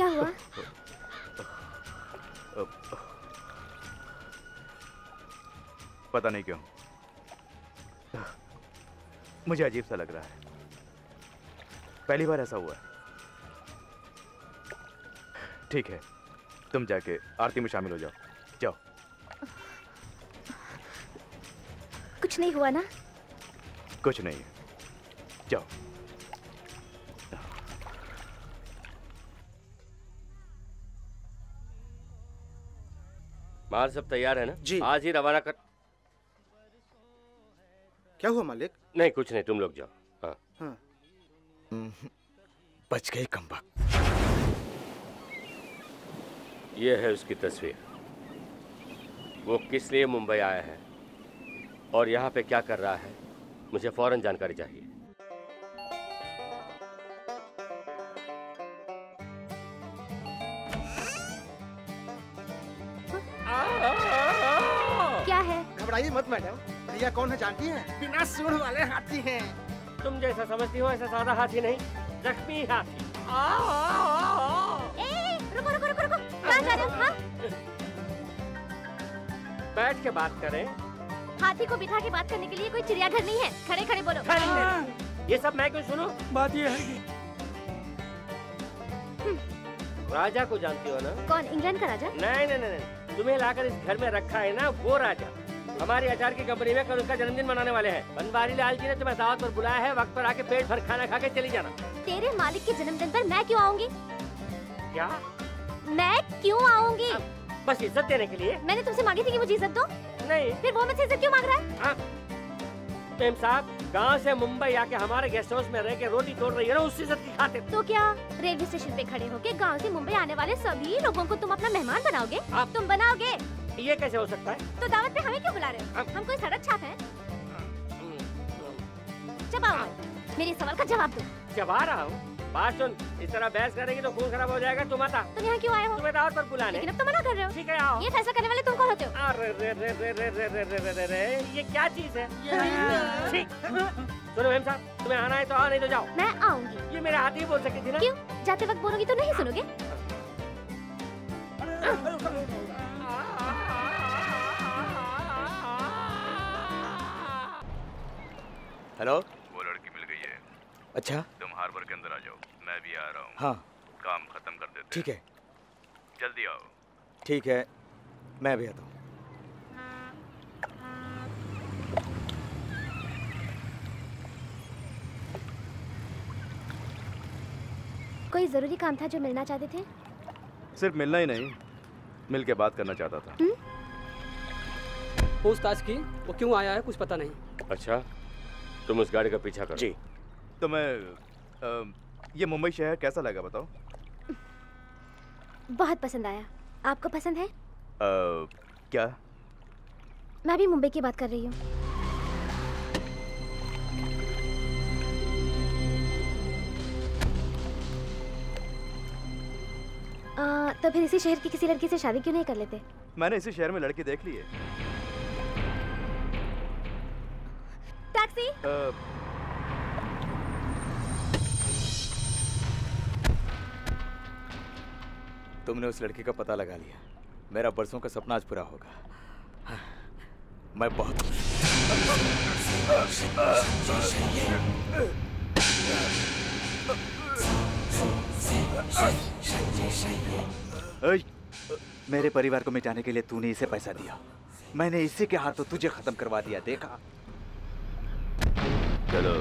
हुआ? पता नहीं क्यों मुझे अजीब सा लग रहा है। पहली बार ऐसा हुआ है। ठीक है, तुम जाके आरती में शामिल हो जाओ। जाओ। कुछ नहीं हुआ ना? कुछ नहीं, जाओ। माल सब तैयार है ना? जी। आज ही रवाना कर। क्या हुआ मालिक? नहीं कुछ नहीं, तुम लोग जाओ। हाँ। हाँ। बच गई कमबख्त। ये है उसकी तस्वीर। वो किस लिए मुंबई आया है और यहाँ पे क्या कर रहा है, मुझे फौरन जानकारी चाहिए। क्या है? घबराइए मत मैडम, भैया कौन है जानती हैं? बिना सूंड वाले हाथी हैं। तुम जैसा समझती हो ऐसा सादा हाथी नहीं, जख्मी हाथी। रुको रुको रुको रुको, कहाँ जा रहे हो? हाँ? बैठ के बात करें। हाथी को बिठा के बात करने के लिए कोई चिड़ियाघर नहीं है। खड़े खड़े बोलो। ये सब मैं क्यों सुनूं? बात ये है कि राजा को जानती हो ना? कौन? इंग्लैंड का राजा? नहीं नहीं नहीं, तुम्हें लाकर इस घर में रखा है ना वो राजा। हमारी अचार की कंपनी में कल उसका जन्मदिन मनाने वाले हैं। बनवारी लाल जी ने तुम्हें दावत पर बुलाया है, वक्त पर आके पेट भर खाना खा के चली जाना। तेरे मालिक के जन्मदिन पर मैं क्यों आऊंगी? क्या? मैं क्यों आऊंगी? बस इज्जत देने के लिए। मैंने तुमसे मांगी थी कि मुझे इज्जत दो। नहीं। फिर वो मुझसे इज्जत क्यों मांग रहा है? मेम साहब, गांव से मुंबई आके हमारे गेस्ट हाउस में रह के रोटी तोड़ रही है ना, उस इज्जत की खातिर। तो क्या रेलवे स्टेशन पे खड़े होके गांव से मुंबई आने वाले सभी लोगों को तुम अपना मेहमान बनाओगे? तुम बनाओगे? ये कैसे हो सकता है? तो दावत पे हमें क्यों बुला रहे हो? हम कोई सड़क छाप है? चबाओ, मेरे सवाल का जवाब दो। चबा रहा हूँ। बात सुन, इस तरह बहस करेगी तो खून खराब हो जाएगा। तुम आता। तुम यहाँ क्यों आए हो? तुम्हें दावत पर बुलाने। लेकिन अब तो मना कर रहे हो। ठीक है आओ। ये फैसला करने वाले तुम कौन होते हो? अरे रे रे रे रे रे रे रे रे रे, ये क्या चीज है? ठीक। सुनो मेम साहब, तुम्हें आना है तो आओ, नहीं तो जाओ। मैं आऊंगी। ये मेरे हाथ ही बोल सकती थी ना? क्यों? जाते वक्त बोलोगी तो नहीं सुनोगे? हेलो, वो लड़की मिल गई है। अच्छा, तुम हार्बर के अंदर आ जाओ, मैं भी आ रहा हूँ। हाँ, काम खत्म कर देते। ठीक है। जल्दी आओ। ठीक है, मैं भी आता हूँ। कोई जरूरी काम था जो मिलना चाहते थे? सिर्फ मिलना ही नहीं, मिल के बात करना चाहता था। पूछताछ की, वो क्यों आया है कुछ पता नहीं। अच्छा, तुम उस गाड़ी का पीछा करो। जी। तो मैं ये मुंबई शहर कैसा लगा बताओ? बहुत पसंद आया। आपको पसंद है? क्या? मैं भी मुंबई की बात कर रही हूँ। तो फिर इसी शहर की किसी लड़की से शादी क्यों नहीं कर लेते? मैंने इसी शहर में लड़की देख ली है। टैक्सी। तुमने उस लड़की का पता लगा लिया। मेरा बरसों का सपना आज पूरा होगा। मैं बहुत खुश हूँ। मेरे परिवार को मिटाने के लिए तूने इसे पैसा दिया, मैंने इसी के हाथों तुझे खत्म करवा दिया। देखा? चलो।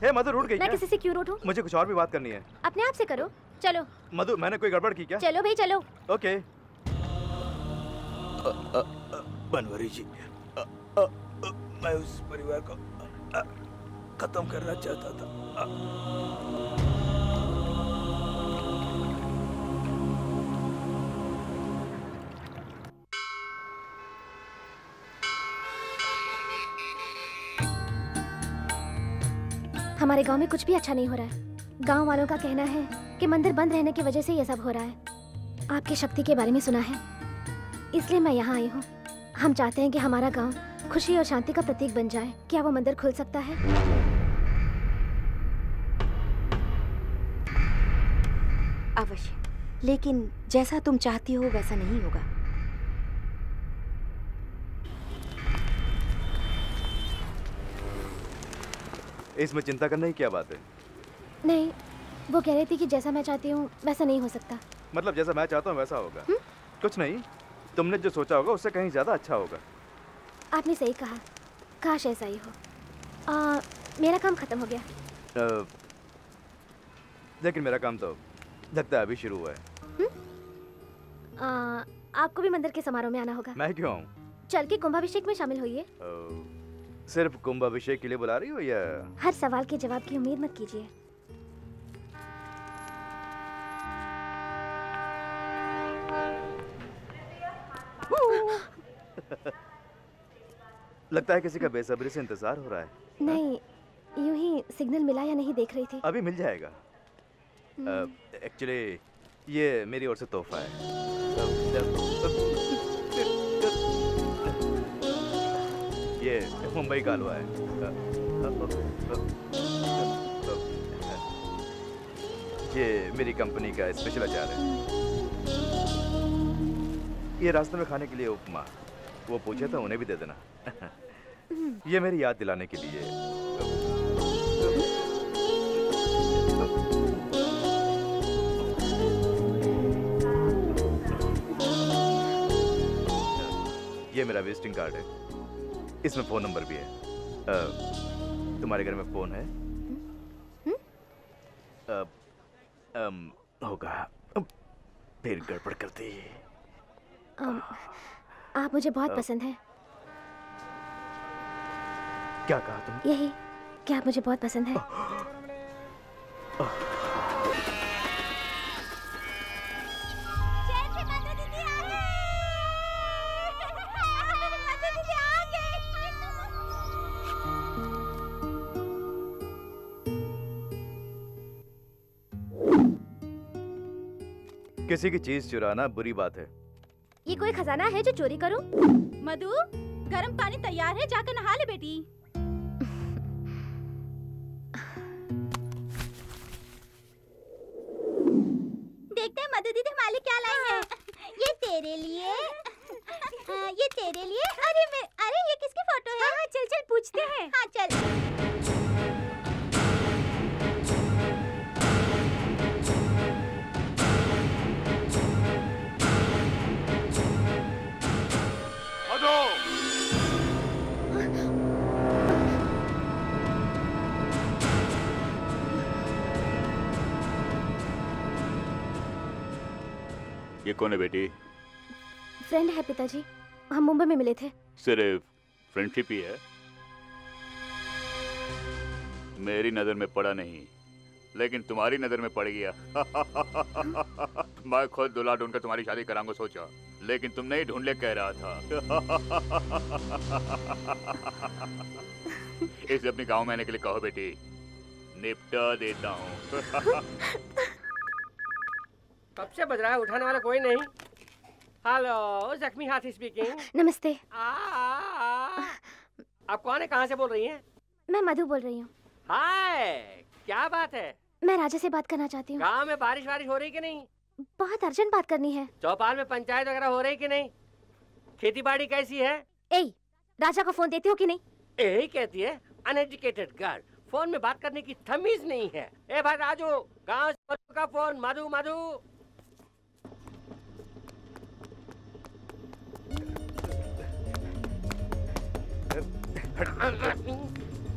हे मधु, रूठ गई मैं क्या? किसी से क्यों रूठूं? मुझे कुछ और भी बात करनी है। अपने आप से करो। चलो। मधु, मैंने कोई गड़बड़ की क्या? चलो भाई चलो। ओके। बनवारी जी, मैं उस परिवार को खत्म करना चाहता था। हमारे गांव में कुछ भी अच्छा नहीं हो रहा है। गांव वालों का कहना है कि मंदिर बंद रहने की वजह से ये सब हो रहा है। आपकी शक्ति के बारे में सुना है, इसलिए मैं यहाँ आई हूँ। हम चाहते हैं कि हमारा गांव खुशी और शांति का प्रतीक बन जाए। क्या वो मंदिर खुल सकता है? लेकिन जैसा तुम चाहती हो वैसा नहीं होगा। इसमें चिंता करने की क्या बात है? नहीं, वो कह रही थी कि जैसा मैं चाहती हूँ वैसा नहीं हो सकता। मतलब जैसा मैं चाहता हूँ वैसा होगा? कुछ नहीं, तुमने जो सोचा होगा उससे कहीं ज्यादा अच्छा होगा। आपने सही कहा, काश ऐसा ही हो। मेरा काम खत्म हो गया। लेकिन मेरा काम तो लगता है अभी शुरू हुआ है। आपको भी मंदिर के समारोह में आना होगा। मैं क्यों आऊं? चल के कुंभाभिषेक में शामिल होइए। सिर्फ कुंभाभिषेक के लिए बुला रही हो या? हर सवाल के जवाब की उम्मीद मत कीजिए। लगता है किसी का बेसब्री से इंतजार हो रहा है। नहीं, यूं ही सिग्नल मिला या नहीं देख रही थी। अभी मिल जाएगा। एक्चुअली ये मेरी ओर से तोहफा है। ये मुंबई का हलवा है। ये मेरी कंपनी का स्पेशल अचार है। ये रास्ते में खाने के लिए उपमा, वो पूछे तो उन्हें भी दे देना। ये मेरी याद दिलाने के लिए। ये मेरा विजिटिंग कार्ड है, इसमें फोन नंबर भी है। तुम्हारे घर में फोन है? होगा, फिर गड़बड़ करती। आप मुझे बहुत पसंद हैं। क्या कहा तुम? यही कि आप मुझे बहुत पसंद हैं। किसी की चीज चुराना बुरी बात है। ये कोई खजाना है जो चोरी करूं? मधु, गर्म पानी तैयार है, जाकर नहा ले बेटी। देखते हैं मधु दीदी हमारे क्या लाई है। ये तेरे लिए, ये तेरे लिए। अरे ये किसकी फोटो है? हाँ, चल चल पूछते हैं। हाँ चल। ये कौन है बेटी? फ्रेंड है पिताजी, हम मुंबई में मिले थे। सिर्फ फ्रेंडशिप ही है? मेरी नजर में पड़ा नहीं, लेकिन तुम्हारी नजर में पड़ गया। मैं खुद दूल्हा ढूंढकर तुम्हारी शादी कराऊंगा सोचा, लेकिन तुमने ही ढूंढ ले कह रहा था। इसे अपने गांव में आने के लिए कहो बेटी, निपटा देता हूँ। कब से बज रहा है, उठाने वाला कोई नहीं। हेलो, जख्मी हाथी स्पीकिंग। नमस्ते। आप कौन है, कहाँ से बोल रही हैं? मैं मधु बोल रही हूँ। हाय, क्या बात है? मैं राजा से बात करना चाहती हूँ। गाँव में बारिश वारिश हो रही कि नहीं? बहुत अर्जेंट बात करनी है। चौपाल में पंचायत वगैरह हो रही कि नहीं? खेती बाड़ी कैसी है? राजा को फोन देती हो कि नहीं? यही कहती है अनएजुकेटेड गर्ल, फोन में बात करने की तमीज नहीं है। ए भाई राजू, गाँव से का फोन, मधु मधु।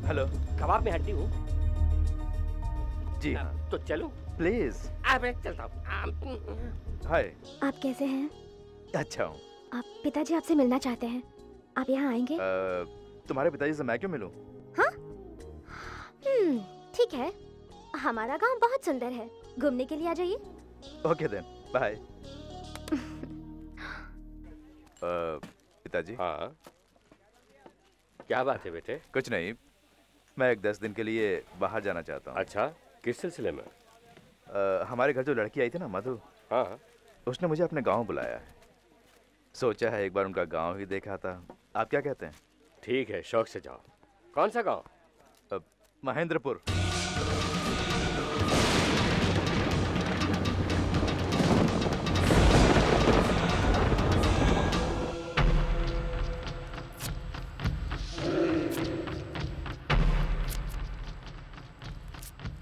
हेलो, कबाब में हड्डी हूँ जी। तो चलूं? प्लीज। मैं चलता हूँ। हाय। आप कैसे हैं? अच्छा हूँ। आप पिताजी आपसे मिलना चाहते हैं, आप यहाँ आएंगे? तुम्हारे पिताजी से मैं क्यों मिलूं? हाँ? ठीक है, हमारा गांव बहुत सुंदर है, घूमने के लिए आ जाइए। Okay then, bye. पिताजी। हाँ, क्या बात है बेटे? कुछ नहीं, मैं एक 10 दिन के लिए बाहर जाना चाहता हूँ। अच्छा, किस सिलसिले में? हमारे घर जो लड़की आई थी ना मधु, हाँ, उसने मुझे अपने गांव बुलाया है। सोचा है एक बार उनका गांव ही देखा था। आप क्या कहते हैं? ठीक है, शौक से जाओ। कौन सा गांव?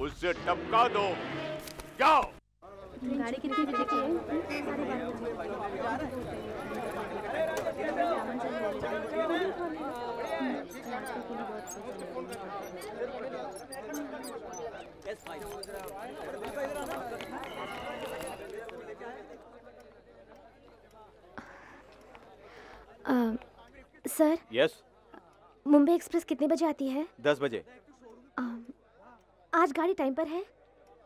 उससे टपका दो। जाओ। गाड़ी कितनी बजे की है? सर। यस। मुंबई एक्सप्रेस कितने बजे आती है? 10 बजे। आज गाड़ी टाइम पर है?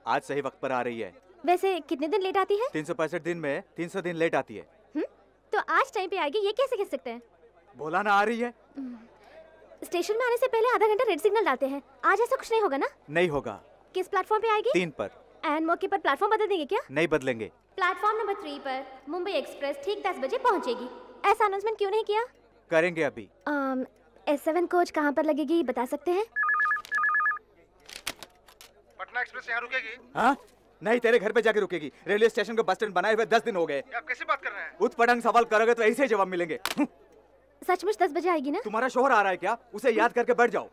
आज सही वक्त पर आ रही है। वैसे कितने दिन लेट आती है? 365 दिन में 300 दिन लेट आती है। तो आज टाइम पे आएगी, ये कैसे कह सकते हैं? बोला ना आ रही है। स्टेशन में आने से पहले आधा घंटा रेड सिग्नल डालते हैं। आज ऐसा कुछ नहीं होगा ना? नहीं होगा। किस प्लेटफॉर्म पे आएगी? 3 पर। एंड मौके पर प्लेटफॉर्म बदल देंगे क्या? नहीं बदलेंगे। प्लेटफॉर्म नंबर 3 पर मुंबई एक्सप्रेस ठीक 10 बजे पहुंचेगी। ऐसा अनाउंसमेंट क्यों नहीं किया? करेंगे अभी। S7 कोच कहाँ पर लगेगी बता सकते हैं? पटना एक्सप्रेस यहाँ रुकेगी? हाँ? नहीं, तेरे घर पे जाके रुकेगी। रेलवे स्टेशन को बस स्टैंड बनाए हुए 10 दिन हो गए। आप कैसे बात कर रहे हैं? उतपटांग सवाल करोगे तो ऐसे जवाब मिलेंगे। सचमुच 10 बजे आएगी ना? तुम्हारा शोहर आ रहा है क्या? उसे याद करके बैठ जाओ।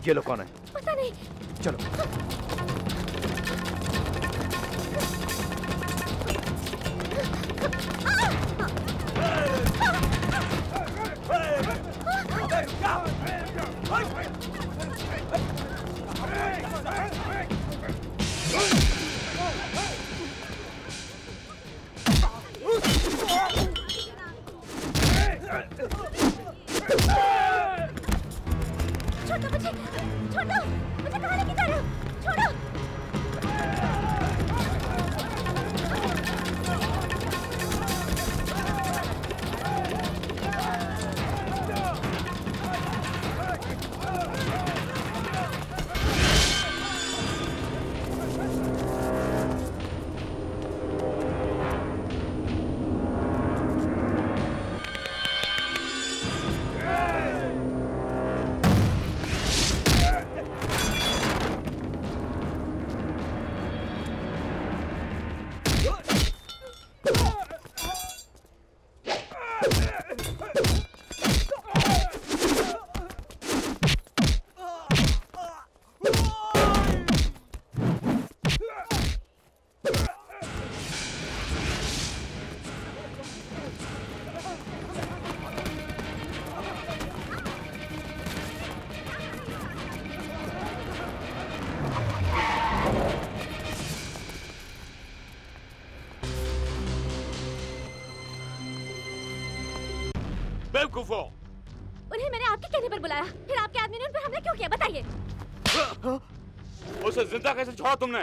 ये लोग कौन है? पता नहीं। चलो। बेवकूफों! उन्हें मैंने आपके कहने पर बुलाया, फिर आपके आदमी ने उन पर हमला क्यों किया बताइए? उसे जिंदा कैसे छोड़ा तुमने?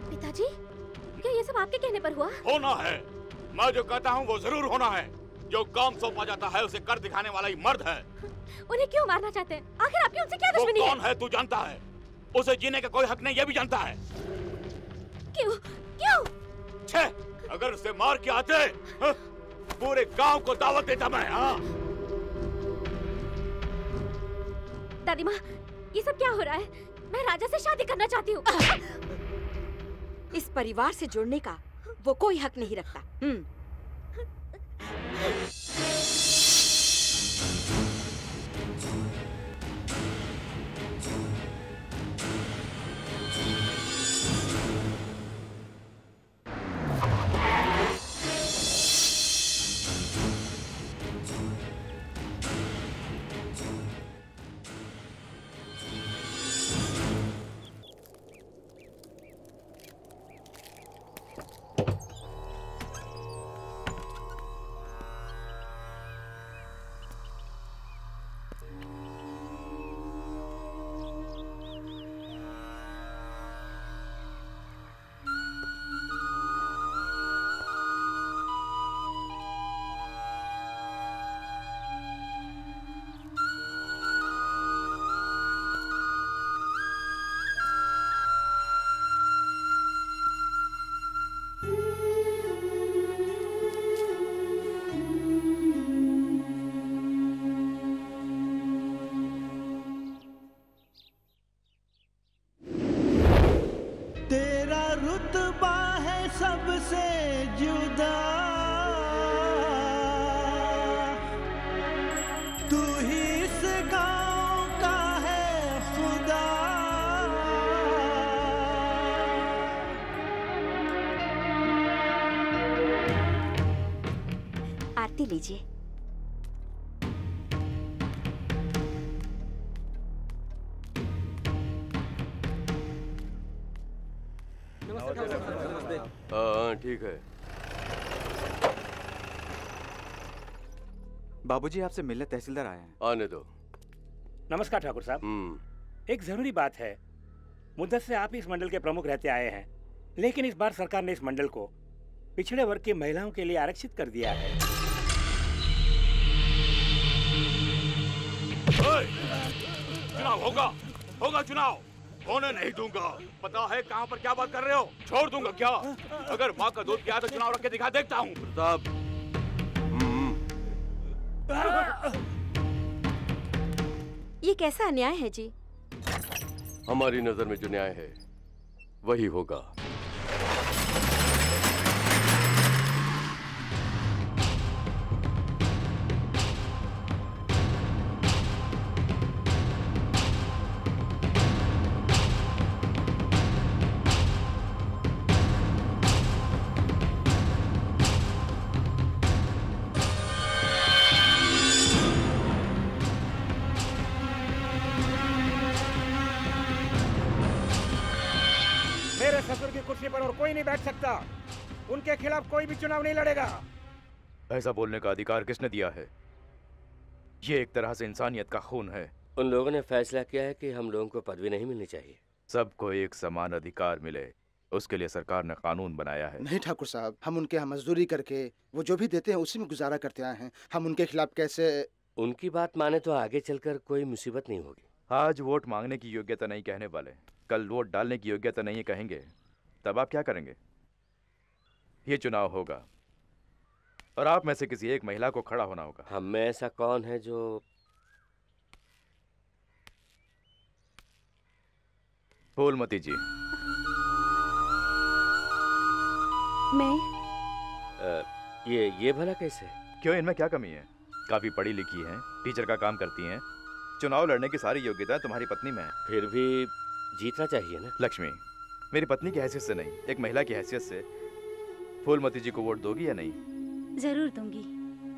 पिताजी, क्या ये सब आपके कहने पर हुआ? होना है। मैं जो कहता हूँ वो जरूर होना है। जो काम सौंपा जाता है उसे कर दिखाने वाला ही मर्द है। उन्हें क्यों मारना चाहते हैं? आखिर आपकी उनसे क्या दुश्मनी है? वो कौन है तू जानता है? उसे जीने का कोई हक नहीं ये भी जानता है। क्यों? क्यों? छे, अगर उसे मार के आते पूरे गांव को दावत देता मैं। हाँ? दादी माँ, ये सब क्या हो रहा है? मैं राजा से शादी करना चाहती हूँ। इस परिवार से जुड़ने का वो कोई हक नहीं रखता। रुतबा है सबसे जुदा, तू ही इस गांव का है खुदा। आरती लीजिए। हाँ ठीक है। बाबूजी आपसे मिलने तहसीलदार आए हैं। आने दो। नमस्कार ठाकुर साहब। एक जरूरी बात है। मुद्दत से आप इस मंडल के प्रमुख रहते आए हैं, लेकिन इस बार सरकार ने इस मंडल को पिछड़े वर्ग की महिलाओं के लिए आरक्षित कर दिया है। चुनाव होगा चुनाव। होने नहीं दूंगा। पता है कहां पर क्या बात कर रहे हो? छोड़ दूंगा क्या? अगर माँ का दूध किया तो चुनाव रख के दिखा देखता हूँ। प्रताप। ये कैसा अन्याय है जी? हमारी नजर में जो न्याय है वही होगा। ससुर की कुर्सी पर और कोई नहीं बैठ सकता। उनके खिलाफ कोई भी चुनाव नहीं लड़ेगा। ऐसा बोलने का अधिकार किसने दिया है? ये एक तरह से इंसानियत का खून है। उन लोगों ने फैसला किया है कि हम लोगों को पदवी नहीं मिलनी चाहिए। सबको एक समान अधिकार मिले, उसके लिए सरकार ने कानून बनाया है। नहीं ठाकुर साहब, हम उनके यहाँ मजदूरी करके वो जो भी देते हैं उसी में गुजारा करते आए हैं। हम उनके खिलाफ कैसे? उनकी बात माने तो आगे चलकर कोई मुसीबत नहीं होगी। आज वोट मांगने की योग्यता नहीं कहने वाले, कल वोट डालने की योग्यता नहीं कहेंगे, तब आप क्या करेंगे? ये चुनाव होगा और आप में से किसी एक महिला को खड़ा होना होगा। हम में ऐसा कौन है जो? फूलमती जी। मैं? ये भला कैसे? क्यों, इनमें क्या कमी है? काफी पढ़ी लिखी हैं, टीचर का काम करती हैं, चुनाव लड़ने की सारी योग्यता तुम्हारी पत्नी में है। फिर भी जीतना चाहिए ना। लक्ष्मी, मेरी पत्नी की हैसियत से नहीं, एक महिला की हैसियत से फूलमती जी को वोट दोगी या नहीं? जरूर दूंगी।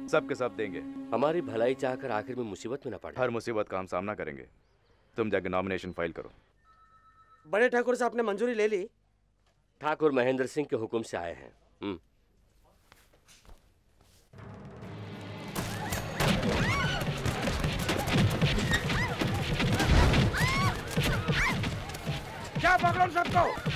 सब के सब देंगे। हमारी भलाई चाहकर आखिर में मुसीबत में न पड़े। हर मुसीबत का हम सामना करेंगे। तुम जाके नॉमिनेशन फाइल करो। बड़े ठाकुर साहब ने मंजूरी ले ली? ठाकुर महेंद्र सिंह के हुक्म से आए हैं। क्या पकड़ो सबको?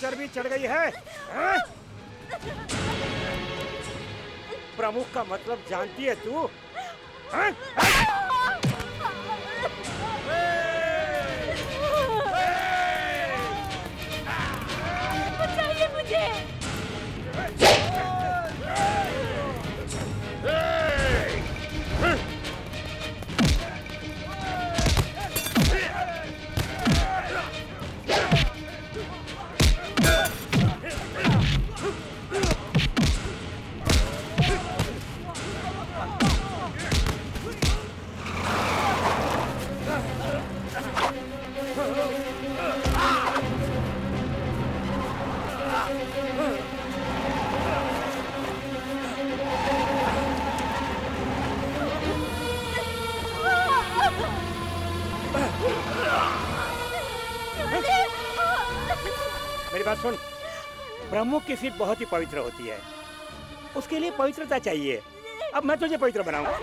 चर्बी चढ़ गई है? प्रमुख का मतलब जानती है तू? बचाइए मुझे। मेरी बात सुन, प्रमुख की सीट बहुत ही पवित्र होती है, उसके लिए पवित्रता चाहिए। अब मैं तुझे पवित्र बनाऊंगा।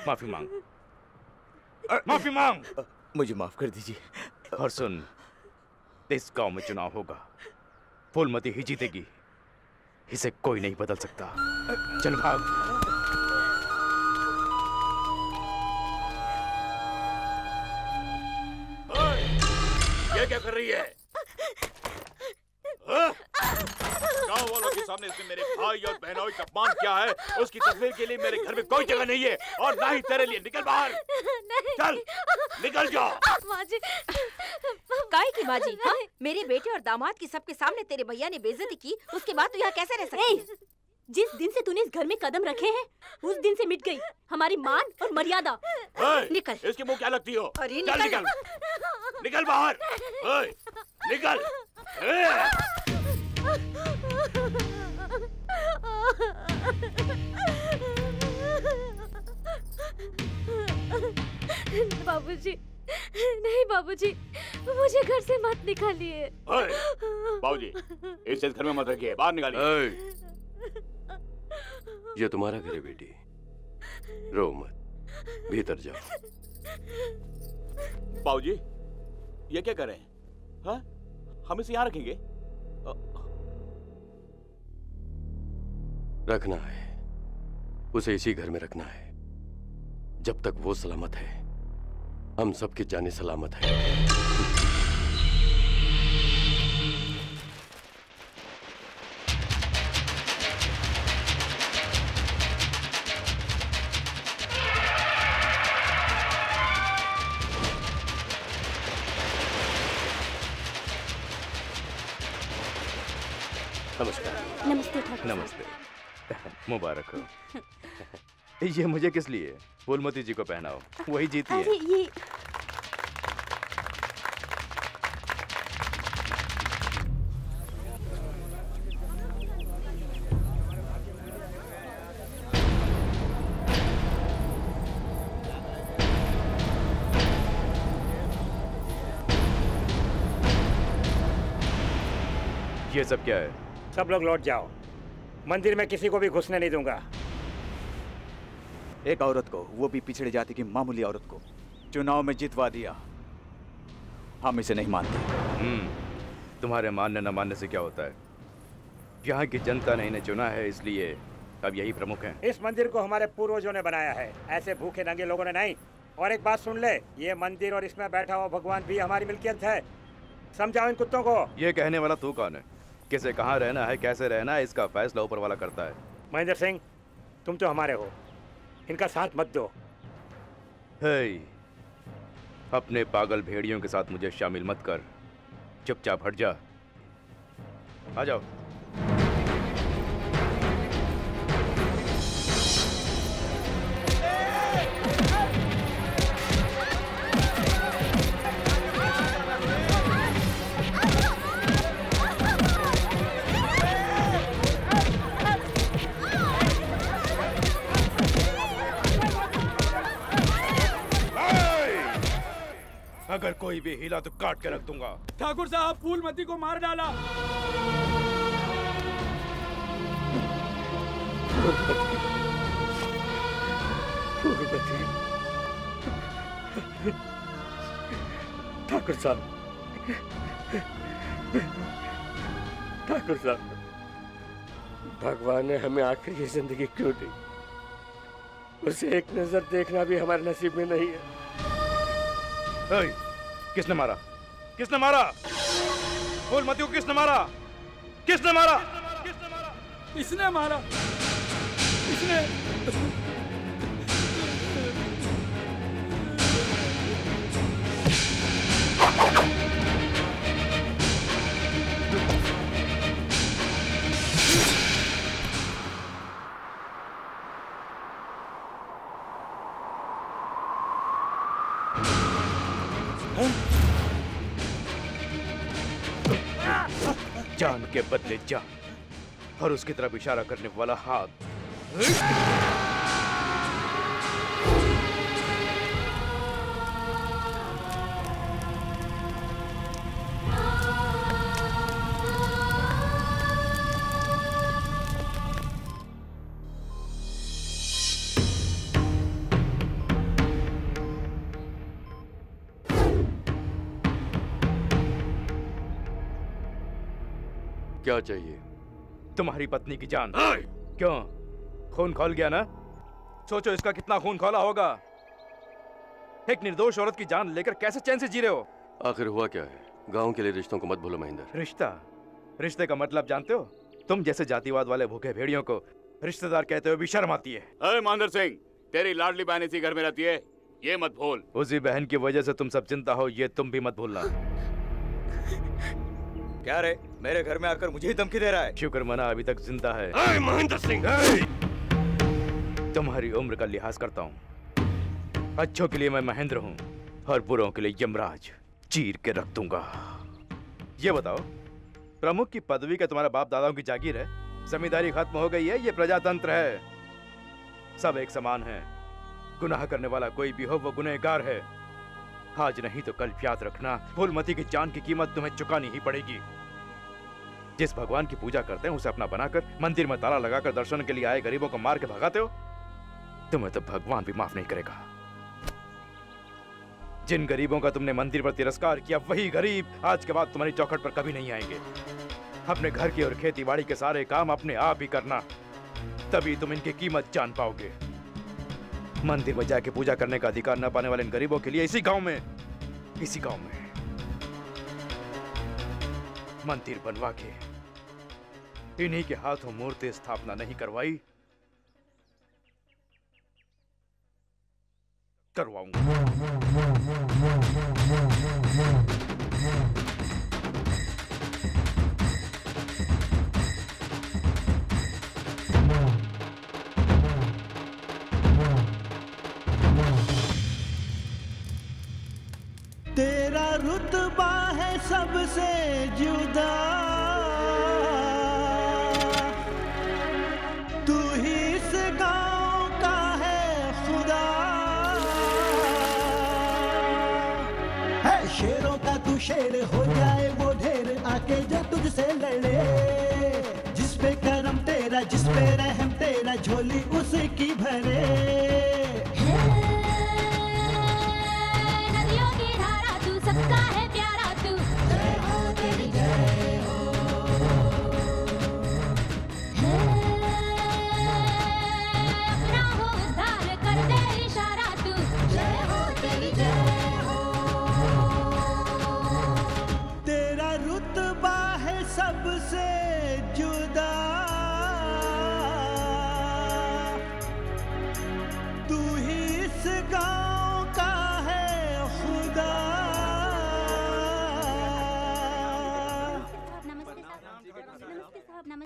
माफी मांग, माफी मांग। मुझे माफ कर दीजिए। और सुन, इस गांव में चुनाव होगा, फूलमती ही जीतेगी, इसे कोई नहीं बदल सकता। चल भाग। ये क्या कर रही है? गांव वालों के सामने इसने मेरे भाई और बहनों का अपमान किया है। उसकी तस्वीर के लिए मेरे घर में कोई जगह नहीं है और ना ही तेरे लिए। निकल बाहर। चल, निकल जाओ। माजी, काय की माजी? हाँ? मेरे बेटे और दामाद की सबके सामने तेरे भैया ने बेइज्जती की, उसके बाद तू यहाँ कैसे रह सकती है? जिस दिन से तूने इस घर में कदम रखे हैं, उस दिन से मिट गई हमारी मान और मर्यादा। निकल। इसके मुंह क्या लगती हो? अरे चल निकल, निकल बाहर। निकल। बाबूजी, नहीं बाबूजी, मुझे घर से मत निकालिए। बाबूजी, इसे इस घर में मत रखिए, बाहर निकालिए। ये तुम्हारा घर है बेटी, रो मत, भीतर जाओ। बाबूजी, ये क्या कर रहे हैं? हाँ? हम इसे यहाँ रखेंगे? रखना है, उसे इसी घर में रखना है। जब तक वो सलामत है, हम सबकी जाने सलामत है। नमस्कार। नमस्ते ठाकुर। नमस्ते। मुबारक हो। ये मुझे किस लिए? फूलमती जी को पहनाओ, वही जीती है। अरे ये ये सब क्या है? सब लोग लौट जाओ, मंदिर में किसी को भी घुसने नहीं दूंगा। एक औरत को, वो भी पिछड़ी जाति की मामूली औरत को, चुनाव में जितवा दिया। हम इसे नहीं मानते। तुम्हारे मानने न मानने से क्या होता है? यहाँ की जनता ने इन्हें चुना है, इसलिए अब यही प्रमुख हैं। इस मंदिर को हमारे पूर्वजों ने बनाया है, ऐसे भूखे नंगे लोगों ने नहीं। और एक बात सुन ले, ये मंदिर और इसमें बैठा हुआ भगवान भी हमारी मिल्कियत है। समझाओ इन कुत्तों को। ये कहने वाला तू कौन है? किसे कहाँ रहना है, कैसे रहना है, इसका फैसला ऊपर वाला करता है। महेंद्र सिंह, तुम तो हमारे हो, इनका साथ मत दो। अपने पागल भेड़ियों के साथ मुझे शामिल मत कर, चुपचाप हट जा। आ जाओ। अगर कोई भी हिला तो काट के रख दूंगा। ठाकुर साहब, फूलमती को मार डाला। ठाकुर साहब, ठाकुर साहब, भगवान ने हमें आखिरी जिंदगी क्यों दी? उसे एक नजर देखना भी हमारे नसीब में नहीं है। किसने मारा? किसने मारा? फूलमती को किसने मारा? किसने मारा? इसने मारा, इसने। जान के बदले जान, और उसकी तरफ इशारा करने वाला हाथ। क्या चाहिए? तुम्हारी पत्नी की जान। क्यों? खून खौल गया ना? सोचो इसका कितना खून खौला होगा। एक निर्दोष औरत की जान लेकर कैसे चैन से जी रहे हो? आखिर हुआ क्या है? गांव के लिए रिश्तों को मत भूलो महेंद्र। रिश्ता? रिश्ते का मतलब जानते हो? तुम जैसे जातिवाद वाले भूखे भेड़ियों को रिश्तेदार कहते हुए भी शर्म आती है। अरे महेंद्र सिंह, तेरी लाडली बहन इसी घर में रहती है, ये मत भूल। उसी बहन की वजह से तुम सब चिंता हो, ये तुम भी मत भूलना। क्या रे, मेरे घर में आकर मुझे ही धमकी दे रहा है? शुक्र मना अभी तक जिंदा है। महेंद्र सिंह, तुम्हारी उम्र का लिहाज करता हूँ। अच्छों के लिए मैं महेंद्र हूँ और बुरों के लिए यमराज चीर के रख दूंगा। ये बताओ, प्रमुख की पदवी का तुम्हारा बाप दादाओं की जागीर है? जमींदारी खत्म हो गई है, ये प्रजातंत्र है। सब एक समान है। गुनाह करने वाला कोई भी हो वो गुनहगार है। आज नहीं तो कल याद रखना, फूलमती की जान की कीमत तुम्हें चुकानी ही पड़ेगी। जिस भगवान की पूजा करते हैं उसे अपना बनाकर मंदिर में ताला लगाकर दर्शन के लिए आए गरीबों को मार के भगाते हो, तुम्हें तो भगवान भी माफ नहीं करेगा। जिन गरीबों का तुमने मंदिर पर तिरस्कार किया, वही गरीब आज के बाद तुम्हारी चौखट पर कभी नहीं आएंगे। अपने घर की और खेती बाड़ी के सारे काम अपने आप ही करना, तभी तुम इनकी कीमत जान पाओगे। मंदिर में जाके पूजा करने का अधिकार न पाने वाले इन गरीबों के लिए इसी गांव में मंदिर बनवा के इन्हीं के हाथों मूर्ति स्थापना नहीं करवाई, करवाऊंगा। तेरा रुतबा है सबसे जुदा, तू ही इस गांव का है खुदा। है शेरों का तू शेर हो जाए वो ढेर, आके जो तुझसे लड़े। जिस पे करम तेरा, जिस पे रहम तेरा, झोली उसकी भरे। सबका है प्यारा तू, जय हो तेरी जय हो। अपना हो उद्धार कर दे इशारा तू, जय हो तेरी जय हो। तेरा रुतबा है सबसे जुदा, तू ही इस गांव का है खुदा।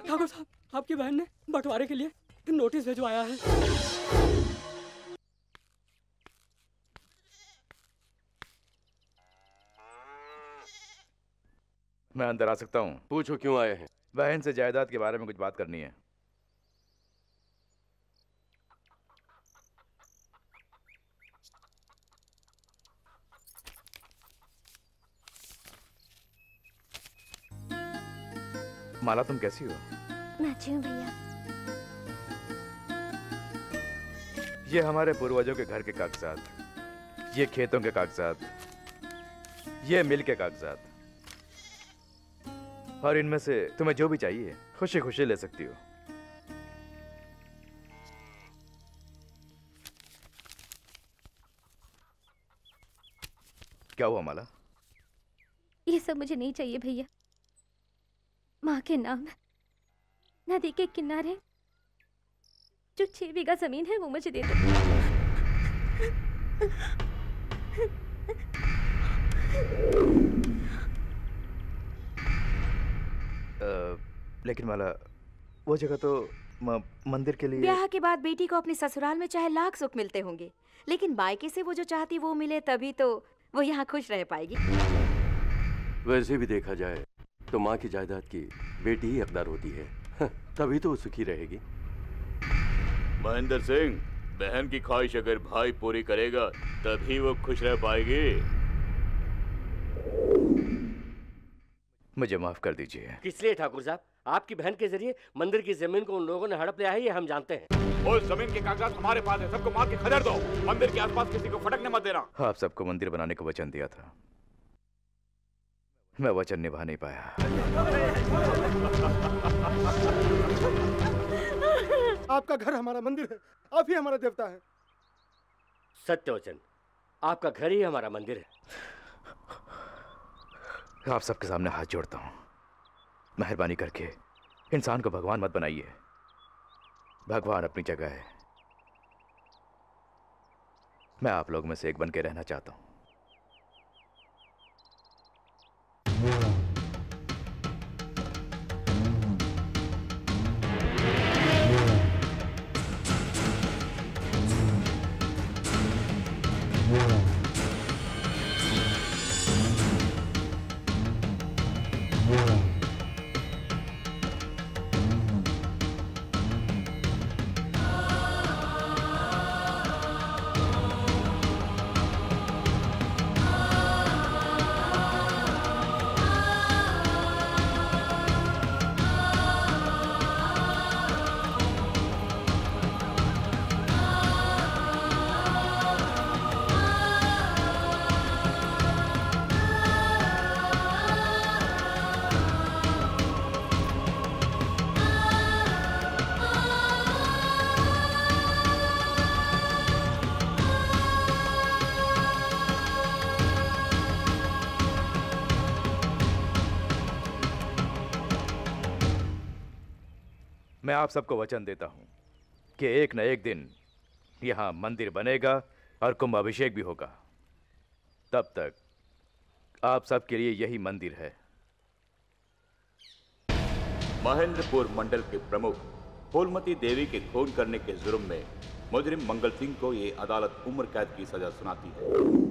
ठाकुर साहब, आपकी बहन ने बंटवारे के लिए नोटिस भिजवाया है। मैं अंदर आ सकता हूँ? पूछो क्यों आए हैं? बहन से जायदाद के बारे में कुछ बात करनी है। माला, तुम कैसी हो? मैं अच्छी हूँ भैया। ये हमारे पूर्वजों के घर के कागजात, ये खेतों के कागजात, ये मिल के कागजात, और इनमें से तुम्हें जो भी चाहिए खुशी खुशी ले सकती हो। क्या हुआ माला? ये सब मुझे नहीं चाहिए भैया। माँ के नाम नदी के किनारे जो 6 बीघा जमीन है वो मुझे दे दो। लेकिन माला, वो जगह तो मंदिर के लिए। ब्याह के बाद बेटी को अपने ससुराल में चाहे लाख सुख मिलते होंगे, लेकिन मायके से वो जो चाहती वो मिले तभी तो वो यहाँ खुश रह पाएगी। वैसे भी देखा जाए तो माँ की जायदाद की बेटी ही हकदार होती है, तभी तो वो सुखी रहेगी। महेंद्र सिंह, बहन की ख्वाहिश अगर भाई पूरी करेगा तभी वो खुश रह पाएगी। मुझे माफ कर दीजिए। किस लिए ठाकुर साहब? आपकी बहन के जरिए मंदिर की जमीन को उन लोगों ने हड़प लिया है, ये हम जानते हैं। और जमीन के कागजात हमारे पास है, सबको मार के खदेड़ दो। मंदिर के आसपास किसी को फटकने मत देना। आप सबको मंदिर बनाने का वचन दिया था, मैं वचन निभा नहीं पाया। आपका घर हमारा मंदिर है, आप ही हमारा देवता है। सत्य वचन, आपका घर ही हमारा मंदिर है। आप सबके सामने हाथ जोड़ता हूँ, मेहरबानी करके इंसान को भगवान मत बनाइए। भगवान अपनी जगह है, मैं आप लोग में से एक बन के रहना चाहता हूँ। मैं आप सबको वचन देता हूं कि एक न एक दिन यहां मंदिर बनेगा और कुंभ अभिषेक भी होगा। तब तक आप सबके लिए यही मंदिर है। महेंद्रपुर मंडल के प्रमुख फूलमती देवी के खून करने के जुर्म में मुजरिम मंगल सिंह को ये अदालत उम्र कैद की सजा सुनाती है।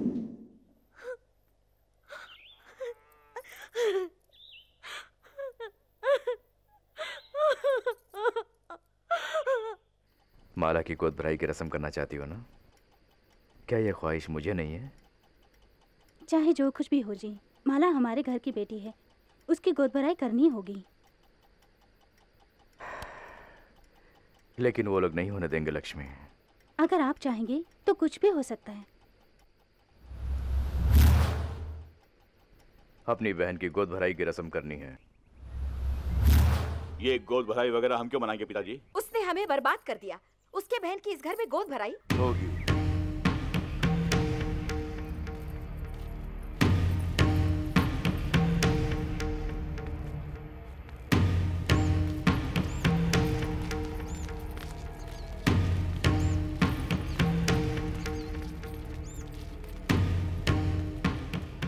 माला की गोद भराई की रस्म करना चाहती हो ना? क्या यह ख्वाहिश मुझे नहीं है? चाहे जो कुछ भी हो जी, माला हमारे घर की बेटी है, उसकी गोद भराई करनी होगी। लेकिन वो लोग नहीं होने देंगे लक्ष्मी। अगर आप चाहेंगे तो कुछ भी हो सकता है। अपनी बहन की गोद भराई की रस्म करनी है। ये गोद भराई वगैरह हम क्यों मनाएंगे पिताजी? उसने हमें बर्बाद कर दिया। उसके बहन की इस घर में गोद भराई होगी।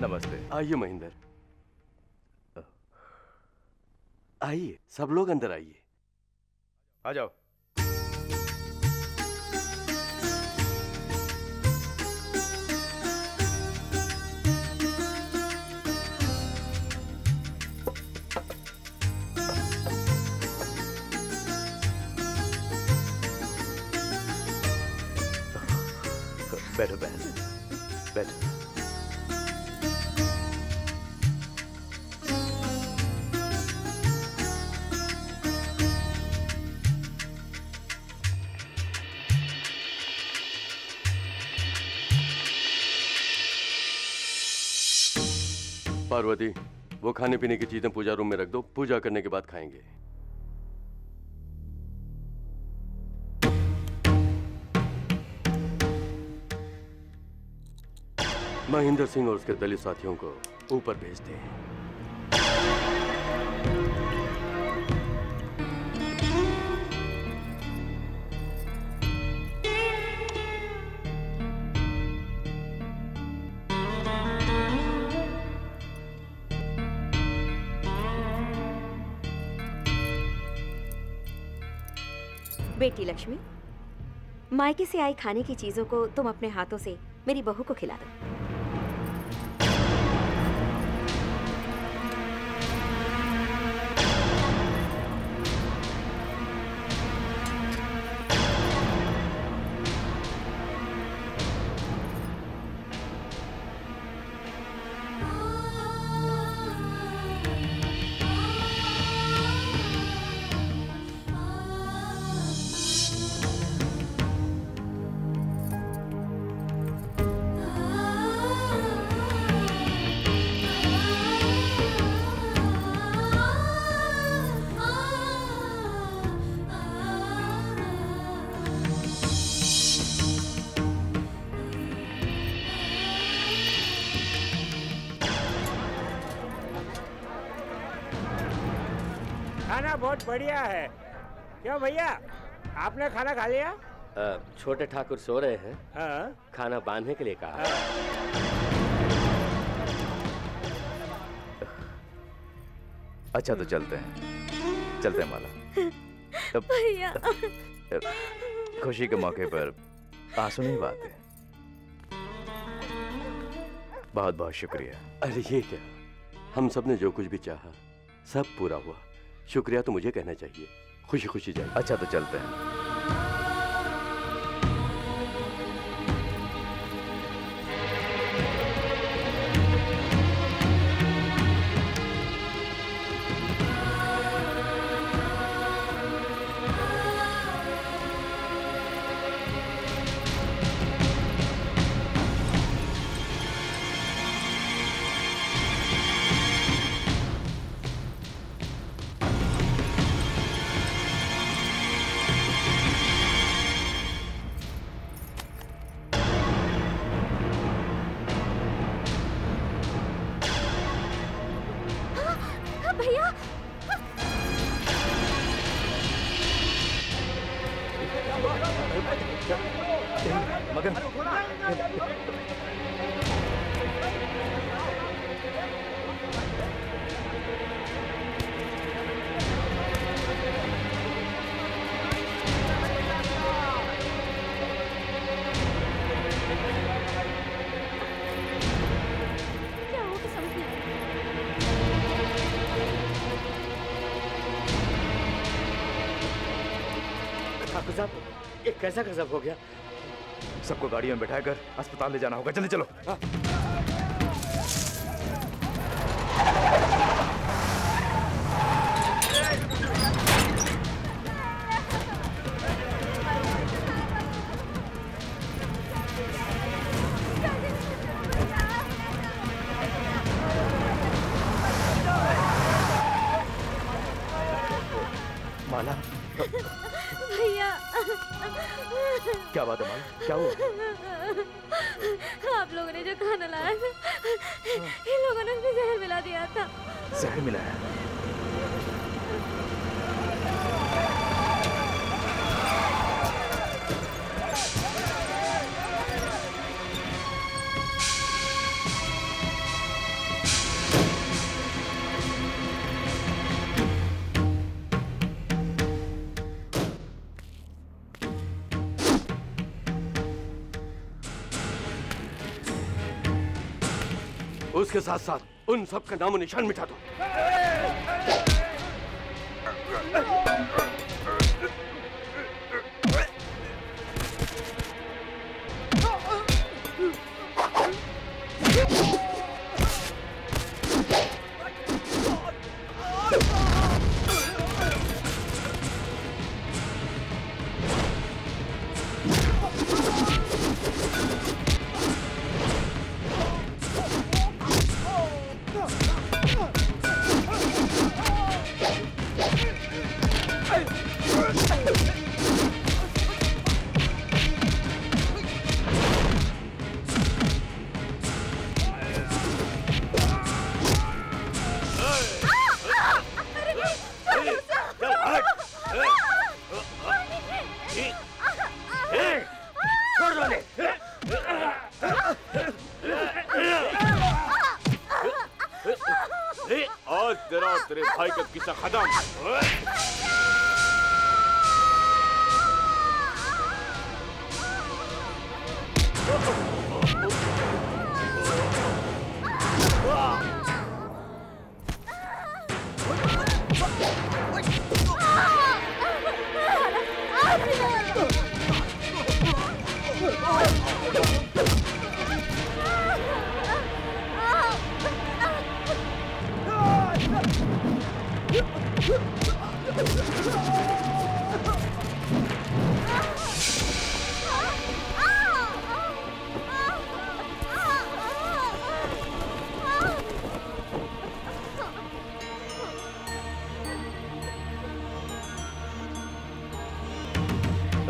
नमस्ते। आइए महेंद्र, आइए, सब लोग अंदर आइए। आ जाओ। बैठो बहन, बैठो। पार्वती, वो खाने पीने की चीजें पूजा रूम में रख दो, पूजा करने के बाद खाएंगे। महेंद्र सिंह और उसके दलित साथियों को ऊपर भेजते हैं। बेटी लक्ष्मी, मायके से आई खाने की चीजों को तुम अपने हाथों से मेरी बहू को खिला दो। खाना बहुत बढ़िया है। क्यों भैया, आपने खाना खा लिया? छोटे ठाकुर सो रहे हैं। हाँ? खाना बांधने के लिए कहा। अच्छा तो चलते हैं माला। भैया, खुशी के मौके पर आंसू नहीं बहाते। बहुत बहुत शुक्रिया। अरे ये क्या, हम सब ने जो कुछ भी चाहा सब पूरा हुआ। शुक्रिया तो मुझे कहना चाहिए। खुशी खुशी जाइए। अच्छा तो चलते हैं। ये कैसा गजब हो गया? सबको गाड़ियों में बैठाकर अस्पताल ले जाना होगा। जल्दी चलो। माला, भैया, क्या बात है माला, क्या हुआ? आप लोगों ने जो खाना लाया था, इन लोगों ने उसमें जहर मिला दिया था। जहर मिलाया? उसके साथ साथ उन सब का नामो निशान मिटा दो। आज तेरा और तेरे भाई का किस्सा खत्म।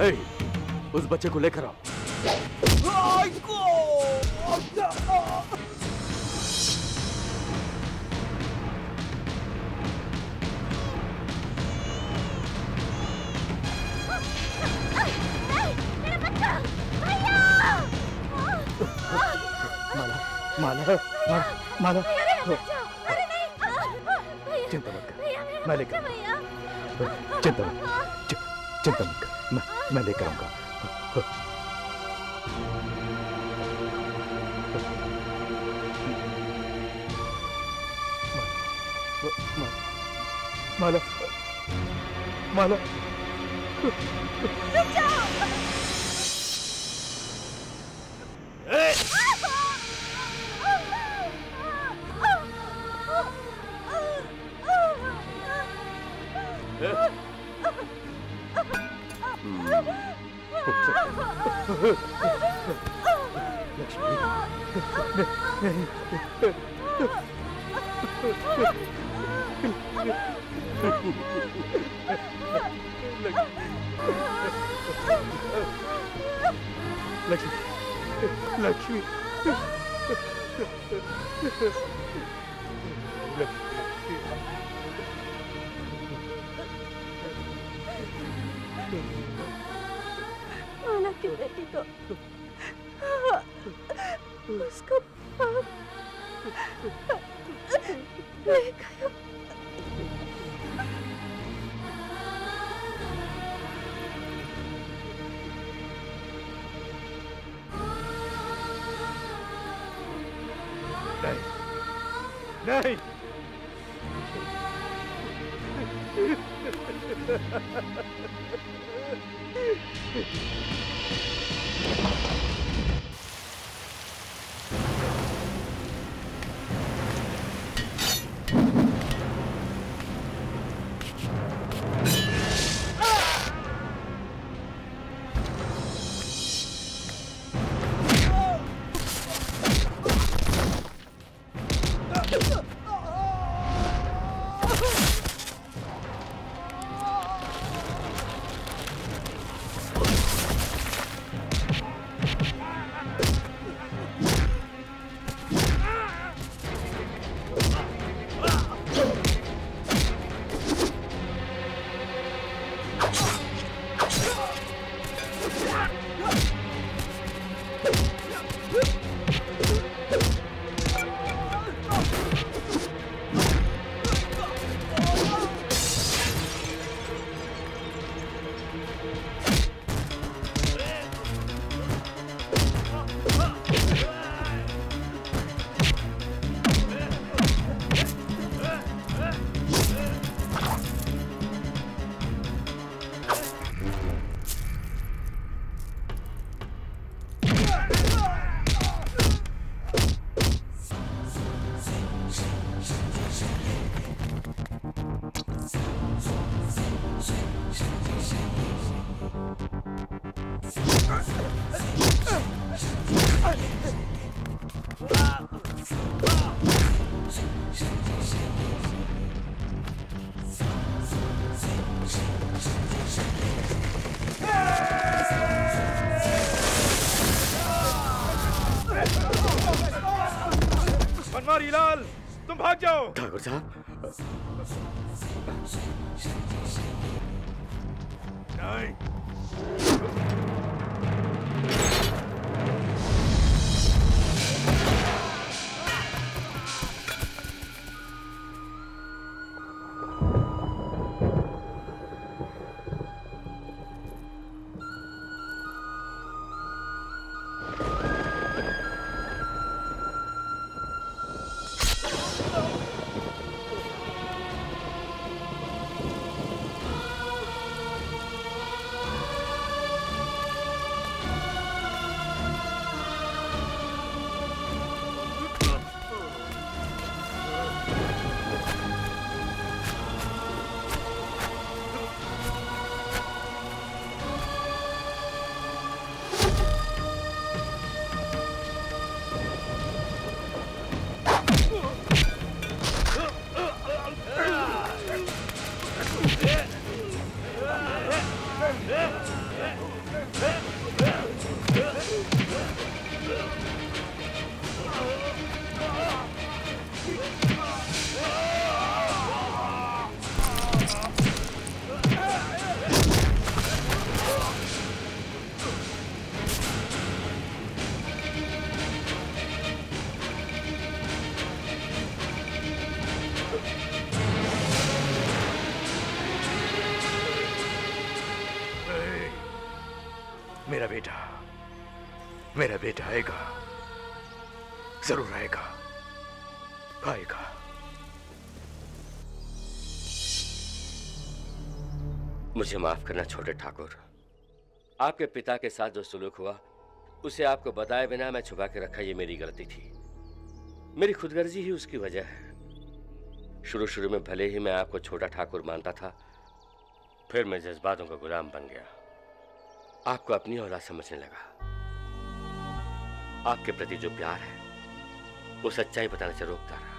ए, उस बच्चे को लेकर आओ। माला, माला, चिंता मत कर, मैं लेकर चिंता मत कर, मैं लेकर आऊंगा। माला, माला, लक्ष्मी, माला की बेटी को उसको पाप ले गया। नहीं, बनवारी लाल, तुम भाग जाओ। ठाकुर साहब, नहीं, मेरा बेटा आएगा, जरूर आएगा, आएगा। मुझे माफ करना छोटे ठाकुर। आपके पिता के साथ जो सुलूक हुआ उसे आपको बताए बिना मैं छुपा के रखा, ये मेरी गलती थी। मेरी खुदगर्जी ही उसकी वजह है। शुरू में भले ही मैं आपको छोटा ठाकुर मानता था, फिर मैं जज्बातों का गुलाम बन गया, आपको अपनी औलाद समझने लगा। आपके प्रति जो प्यार है वो सच्चाई बताने से रोकता रहा।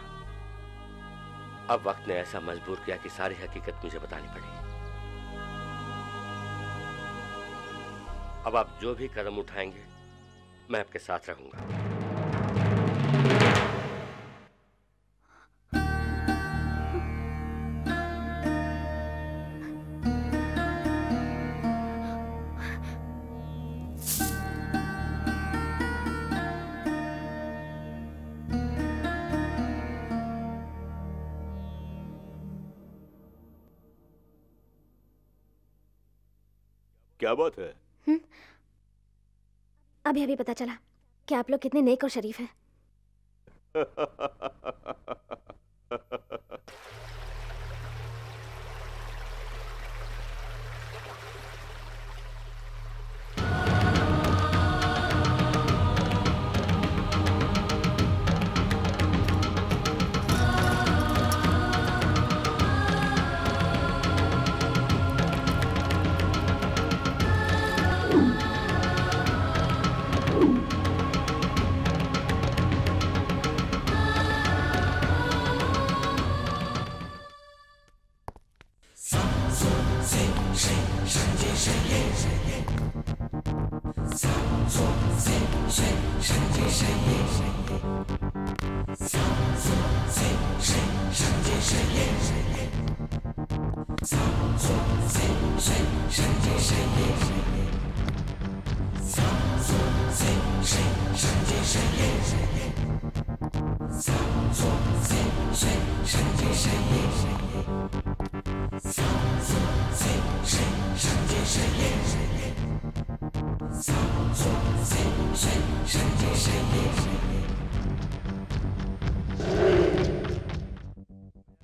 अब वक्त ने ऐसा मजबूर किया कि सारी हकीकत मुझे बतानी पड़ी। अब आप जो भी कदम उठाएंगे मैं आपके साथ रहूंगा। क्या बात है? अभी अभी पता चला कि आप लोग कितने नेक और शरीफ हैं।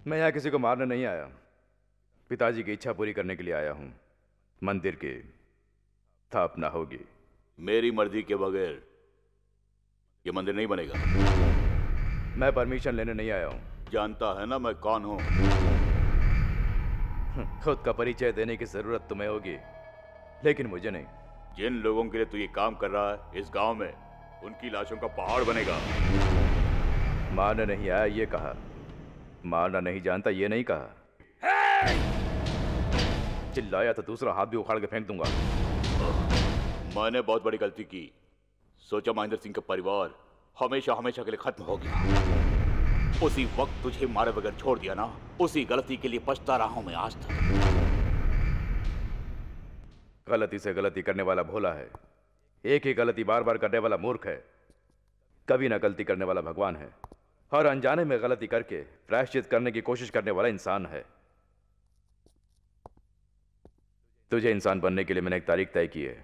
मैं यहाँ किसी को मारने नहीं आया, पिताजी की इच्छा पूरी करने के लिए आया हूँ। मंदिर की स्थापना होगी। मेरी मर्जी के बगैर ये मंदिर नहीं बनेगा। मैं परमिशन लेने नहीं आया हूँ। जानता है ना मैं कौन हूँ। खुद का परिचय देने की जरूरत तुम्हें होगी, लेकिन मुझे नहीं। जिन लोगों के लिए तू ये काम कर रहा है इस गांव में, उनकी लाशों का पहाड़ बनेगा। मारने नहीं आया ये कहा, मारना नहीं जानता ये नहीं कहा। चिल्लाया तो दूसरा हाथ भी उखाड़ के फेंक दूंगा। मैंने बहुत बड़ी गलती की। सोचा महेंद्र सिंह का परिवार हमेशा हमेशा के लिए खत्म हो गया। उसी वक्त तुझे मारे बगैर छोड़ दिया ना, उसी गलती के लिए पछता रहा हूं मैं आज तक। गलती से गलती करने वाला भोला है, एक ही गलती बार बार करने वाला मूर्ख है। कभी ना गलती करने वाला भगवान है, और अनजाने में गलती करके प्रायश्चित करने की कोशिश करने वाला इंसान है। तुझे इंसान बनने के लिए मैंने एक तारीख तय की है।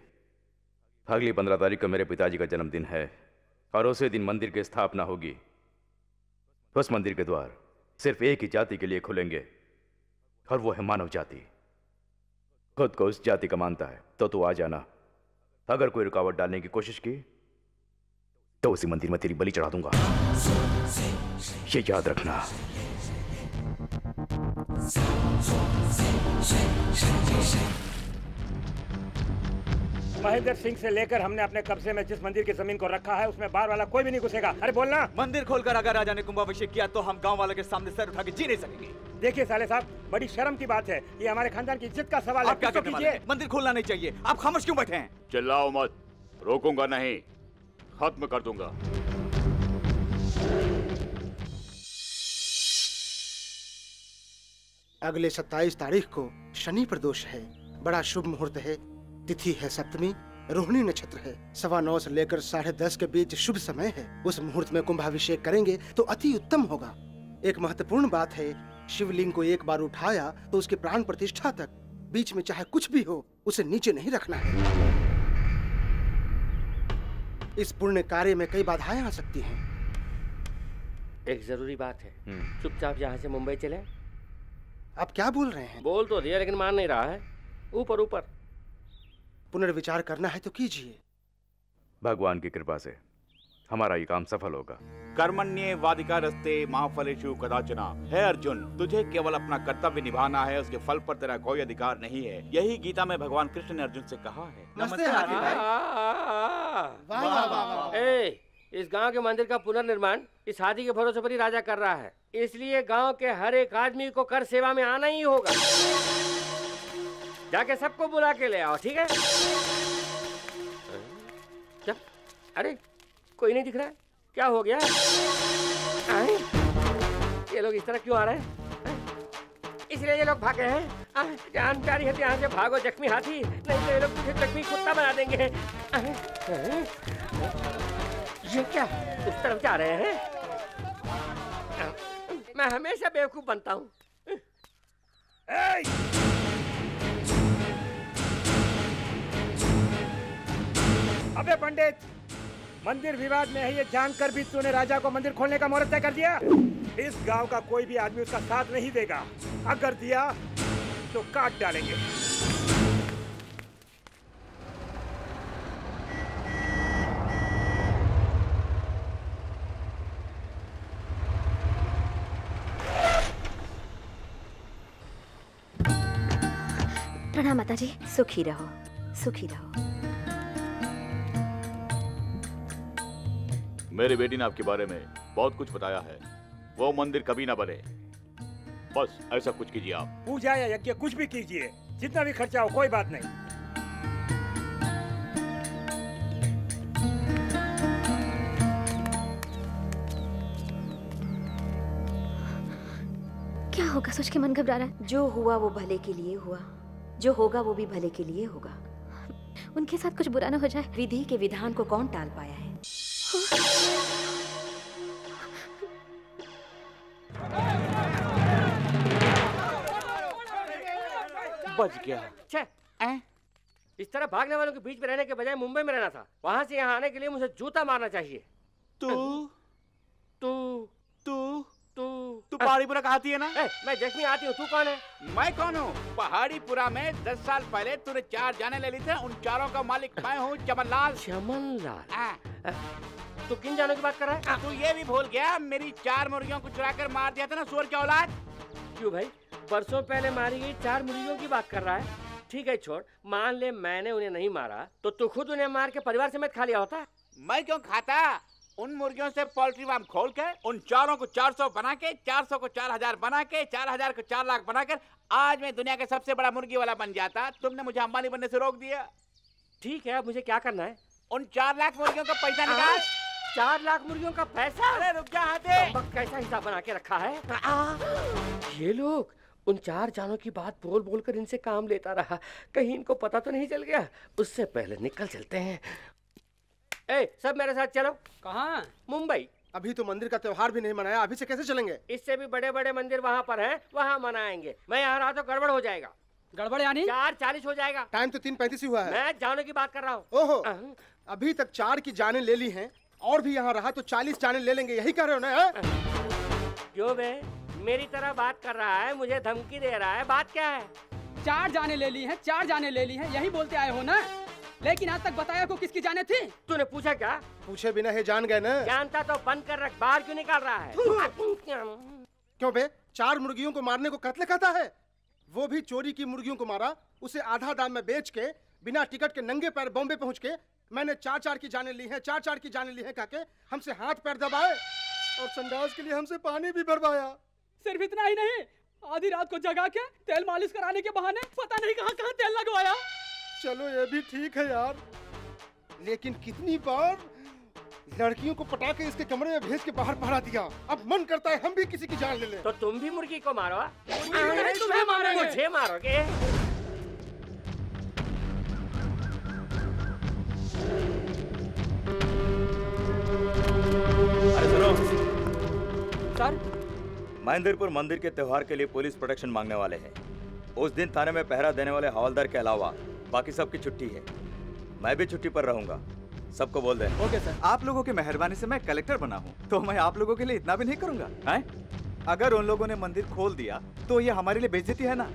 अगली 15 तारीख को मेरे पिताजी का जन्मदिन है, और उसी दिन मंदिर की स्थापना होगी। उस मंदिर के द्वार सिर्फ एक ही जाति के लिए खुलेंगे, और वो है मानव जाति। खुद को उस जाति का मानता है तो तू आ जाना। अगर कोई रुकावट डालने की कोशिश की तो उसी मंदिर में तेरी बलि चढ़ा दूंगा, ये याद रखना। महेंद्र सिंह से लेकर हमने अपने कब्जे में जिस मंदिर की जमीन को रखा है उसमें बाहर वाला कोई भी नहीं घुसेगा। अरे बोलना। मंदिर खोलकर अगर राजा ने कुंभाभिषेक किया तो हम गांव वालों के सामने सर उठा के जी नहीं सकेंगे। देखिए साले साहब, बड़ी शर्म की बात है, ये हमारे खानदान की इज्जत का सवाल है। आप क्या करने वाले हैं? मंदिर खोलना नहीं चाहिए। आप खामोश क्यों बैठे हैं? चिल्लाओ मत, रोकूंगा नहीं, खत्म कर दूंगा। अगले 27 तारीख को शनि प्रदोष है। बड़ा शुभ मुहूर्त है। तिथि है सप्तमी, रोहिणी नक्षत्र है। 9:15 से लेकर 10:30 के बीच शुभ समय है। उस मुहूर्त में कुंभाभिषेक करेंगे तो अति उत्तम होगा। एक महत्वपूर्ण बात है, शिवलिंग को एक बार उठाया तो उसके प्राण प्रतिष्ठा तक बीच में चाहे कुछ भी हो उसे नीचे नहीं रखना है। इस पुण्य कार्य में कई बाधाएं आ सकती हैं। एक जरूरी बात है, चुपचाप यहाँ से मुंबई चले। आप क्या बोल रहे हैं? बोल तो दिया लेकिन मान नहीं रहा है। ऊपर ऊपर पुनर्विचार करना है तो कीजिए। भगवान की कृपा से हमारा ये काम सफल होगा। कर्मण्ये वाधिकारस्ते मा फलेषु कदाचन। है अर्जुन, तुझे केवल अपना कर्तव्य निभाना है, उसके फल पर तेरा कोई अधिकार नहीं है। यही गीता में भगवान कृष्ण ने अर्जुन से कहा है। नमस्ते हाथी भाई। वाह वाह वाह। ए, इस गांव के मंदिर का पुनर्निर्माण इस हाथी के भरोसे पर ही राजा कर रहा है, इसलिए गांव के हर एक आदमी को कर सेवा में आना ही होगा। जाके सबको बुला के ले आओ, ठीक है? क्या? अरे कोई नहीं दिख रहा है, क्या हो गया? ये लोग इस तरह क्यों आ रहे हैं? इसलिए ये लोग भागे हैं। जान प्यारी है, यहाँ से भागो जख्मी हाथी, नहीं तो ये लोग तुझे जख्मी कुत्ता बना देंगे। ये क्या उस तरफ जा रहे हैं? मैं हमेशा बेवकूफ बनता हूँ। अबे पंडित, मंदिर विवाद में है ये जानकर भी तूने राजा को मंदिर खोलने का मुहूर्त तय कर दिया। इस गांव का कोई भी आदमी उसका साथ नहीं देगा, अगर दिया तो काट डालेंगे। प्रणाम माता जी। सुखी रहो, सुखी रहो। मेरी बेटी ने आपके बारे में बहुत कुछ बताया है। वो मंदिर कभी ना बने, बस ऐसा कुछ कीजिए आप। पूजा या यज्ञ कुछ भी कीजिए, जितना भी खर्चा हो कोई बात नहीं। क्या होगा सोच के मन घबरा रहा है। जो हुआ वो भले के लिए हुआ, जो होगा वो भी भले के लिए होगा। उनके साथ कुछ बुरा ना हो जाए। विधि के विधान को कौन टाल पाया है? बच गया। इस तरह भागने वालों के बीच में रहने के बजाय मुंबई में रहना था। वहां से यहाँ आने के लिए मुझे जूता मारना चाहिए। तू पहाड़ीपुरा का हाथी है ना? मैं जख्मी हाथी हूँ, तू कौन है? मैं कौन हूँ? पहाड़ीपुरा में 10 साल पहले तूने 4 जाने ले ली थे, उन चारों का मालिक मैं हूँ, चमनलाल। चमनलाल? तू किन जानों की बात कर रहा है? तू ये भी भूल गया, मेरी 4 मुर्गियों को चुरा कर मार दिया था ना, सुअर की औलाद। क्यों भाई, परसों पहले मारी गई 4 मुर्गियों की बात कर रहा है? ठीक है छोड़, मान ले मैंने उन्हें नहीं मारा, तो तू खुद उन्हें मार के परिवार समेत खा लिया होता। मैं क्यों खाता? उन मुर्गियों से पोल्ट्री फार्म खोल के उन चारों को 400 बना के, 400 को 4000 बना के, 4000 को 4 लाख बनाकर आज मैं दुनिया का सबसे बड़ा मुर्गी वाला बन जाता। तुमने मुझे अंबानी बनने से रोक दिया। ठीक है, अब मुझे क्या करना है? उन 4 लाख मुर्गियों का पैसा निकाल। 4 लाख मुर्गियों का पैसा? अरे रुक जा हाथे। कैसा हिसाब बना के रखा है? ये लोग उन 4 जानों की बात बोल बोल कर इनसे काम लेता रहा, कहीं इनको पता तो नहीं चल गया। उससे पहले निकल चलते हैं। सब मेरे साथ चलो। कहाँ? मुंबई। अभी तो मंदिर का त्योहार भी नहीं मनाया, अभी से कैसे चलेंगे? इससे भी बड़े बड़े मंदिर वहाँ पर हैं, वहाँ मनाएंगे। मैं यहाँ रहा तो गड़बड़ हो जाएगा। गड़बड़ यानी? 4:40 हो जाएगा। टाइम तो 3:35 ही हुआ है। मैं जाने की बात कर रहा हूँ। ओहो, अभी तक 4 की जाने ले ली हैं, और भी यहाँ रहा तो 40 जाने ले लेंगे, यही कह रहे हो ना? क्यों बे, मेरी तरह बात कर रहा है, मुझे धमकी दे रहा है, बात क्या है? 4 जाने ले ली हैं, 4 जाने ले ली हैं, यही बोलते आए हो ना? लेकिन आज तक बताया को किसकी जाने थी? तूने पूछा क्या? पूछे बिना ही जान गए ना? जानता तो बंद कर रख, बाहर क्यों निकाल रहा है? क्यों बे, 4 मुर्गियों को मारने को कत्ल कहता है? वो भी चोरी की मुर्गियों को मारा, उसे आधा दाम में बेच के, बिना टिकट के नंगे पैर बॉम्बे पहुंच के मैंने 4-4 की जाने ली हैं, 4-4 की जाने ली हैं कहके हमसे हाथ पैर दबाए और संडास के लिए हमसे पानी भी भरवाया। सिर्फ इतना ही नहीं, आधी रात को जगा के तेल मालिश कराने के बहाने पता नहीं कहाँ कहाँ तेल लगवाया। चलो ये भी ठीक है यार, लेकिन कितनी बार लड़कियों को पटा के इसके कमरे में भेज के बाहर पड़ा दिया। अब मन करता है हम भी किसी की जान ले लें। तो तुम भी मुर्गी को मारो? तुम्हें मारेंगे। मुझे मारोगे? अरे सुनो सर, महेंद्रपुर मंदिर के त्योहार के लिए पुलिस प्रोटेक्शन मांगने वाले हैं। उस दिन थाने में पहरा देने वाले हवलदार के अलावा बाकी सबकी छुट्टी है। मैं भी छुट्टी पर रहूंगा। सबको बोल दे। Okay sir. आप लोगों की मेहरबानी से मैं कलेक्टर बना हूँ, तो मैं आप लोगों के लिए इतना भी नहीं करूंगा हैं? अगर उन लोगों ने मंदिर खोल दिया तो ये हमारे लिए बेइज्जती है ना।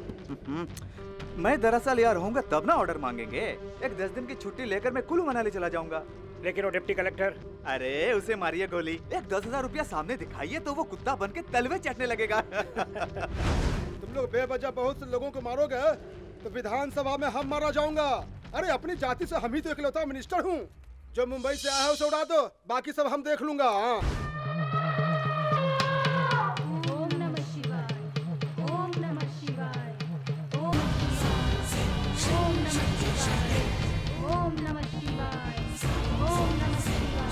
मैं दरअसल यहाँ रहूंगा तब ना ऑर्डर मांगेंगे। एक 10 दिन की छुट्टी लेकर मैं कुल्लू मनाली चला जाऊंगा। लेकिन वो डिप्टी कलेक्टर, अरे उसे मारिए गोली, एक 10,000 रुपया सामने दिखाइए तो वो कुत्ता बन के तलवे चटने लगेगा। तुम लोग बेवजह बहुत से लोगों को मारोगे तो विधानसभा में हम मारा जाऊंगा। अरे अपनी जाति से हम ही तो इकलौता मिनिस्टर हूँ। जो मुंबई से आया है उसे उड़ा दो, बाकी सब हम देख लूंगा। ओम नमः शिवाय, ओम नमः शिवाय, ओम नमः शिवाय, ओम नमः शिवाय, ओम नमः शिवाय,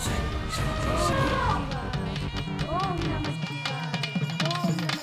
ओम नमः शिवाय, ओम नमः शिवाय।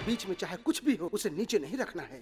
बीच में चाहे कुछ भी हो उसे नीचे नहीं रखना है।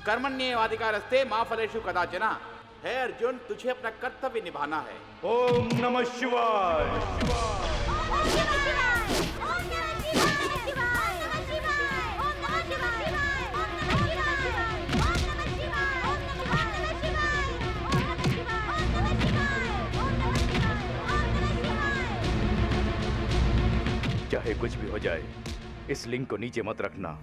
कर्मण्येवाधिकारस्ते मा फलेषु कदाचन। है अर्जुन, तुझे अपना कर्तव्य निभाना है। ओम नमः शिवाय। चाहे कुछ भी हो जाए, इस लिंक को नीचे मत रखना।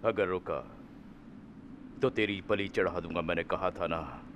अगर रुका तो तेरी बलि चढ़ा दूंगा। मैंने कहा था ना।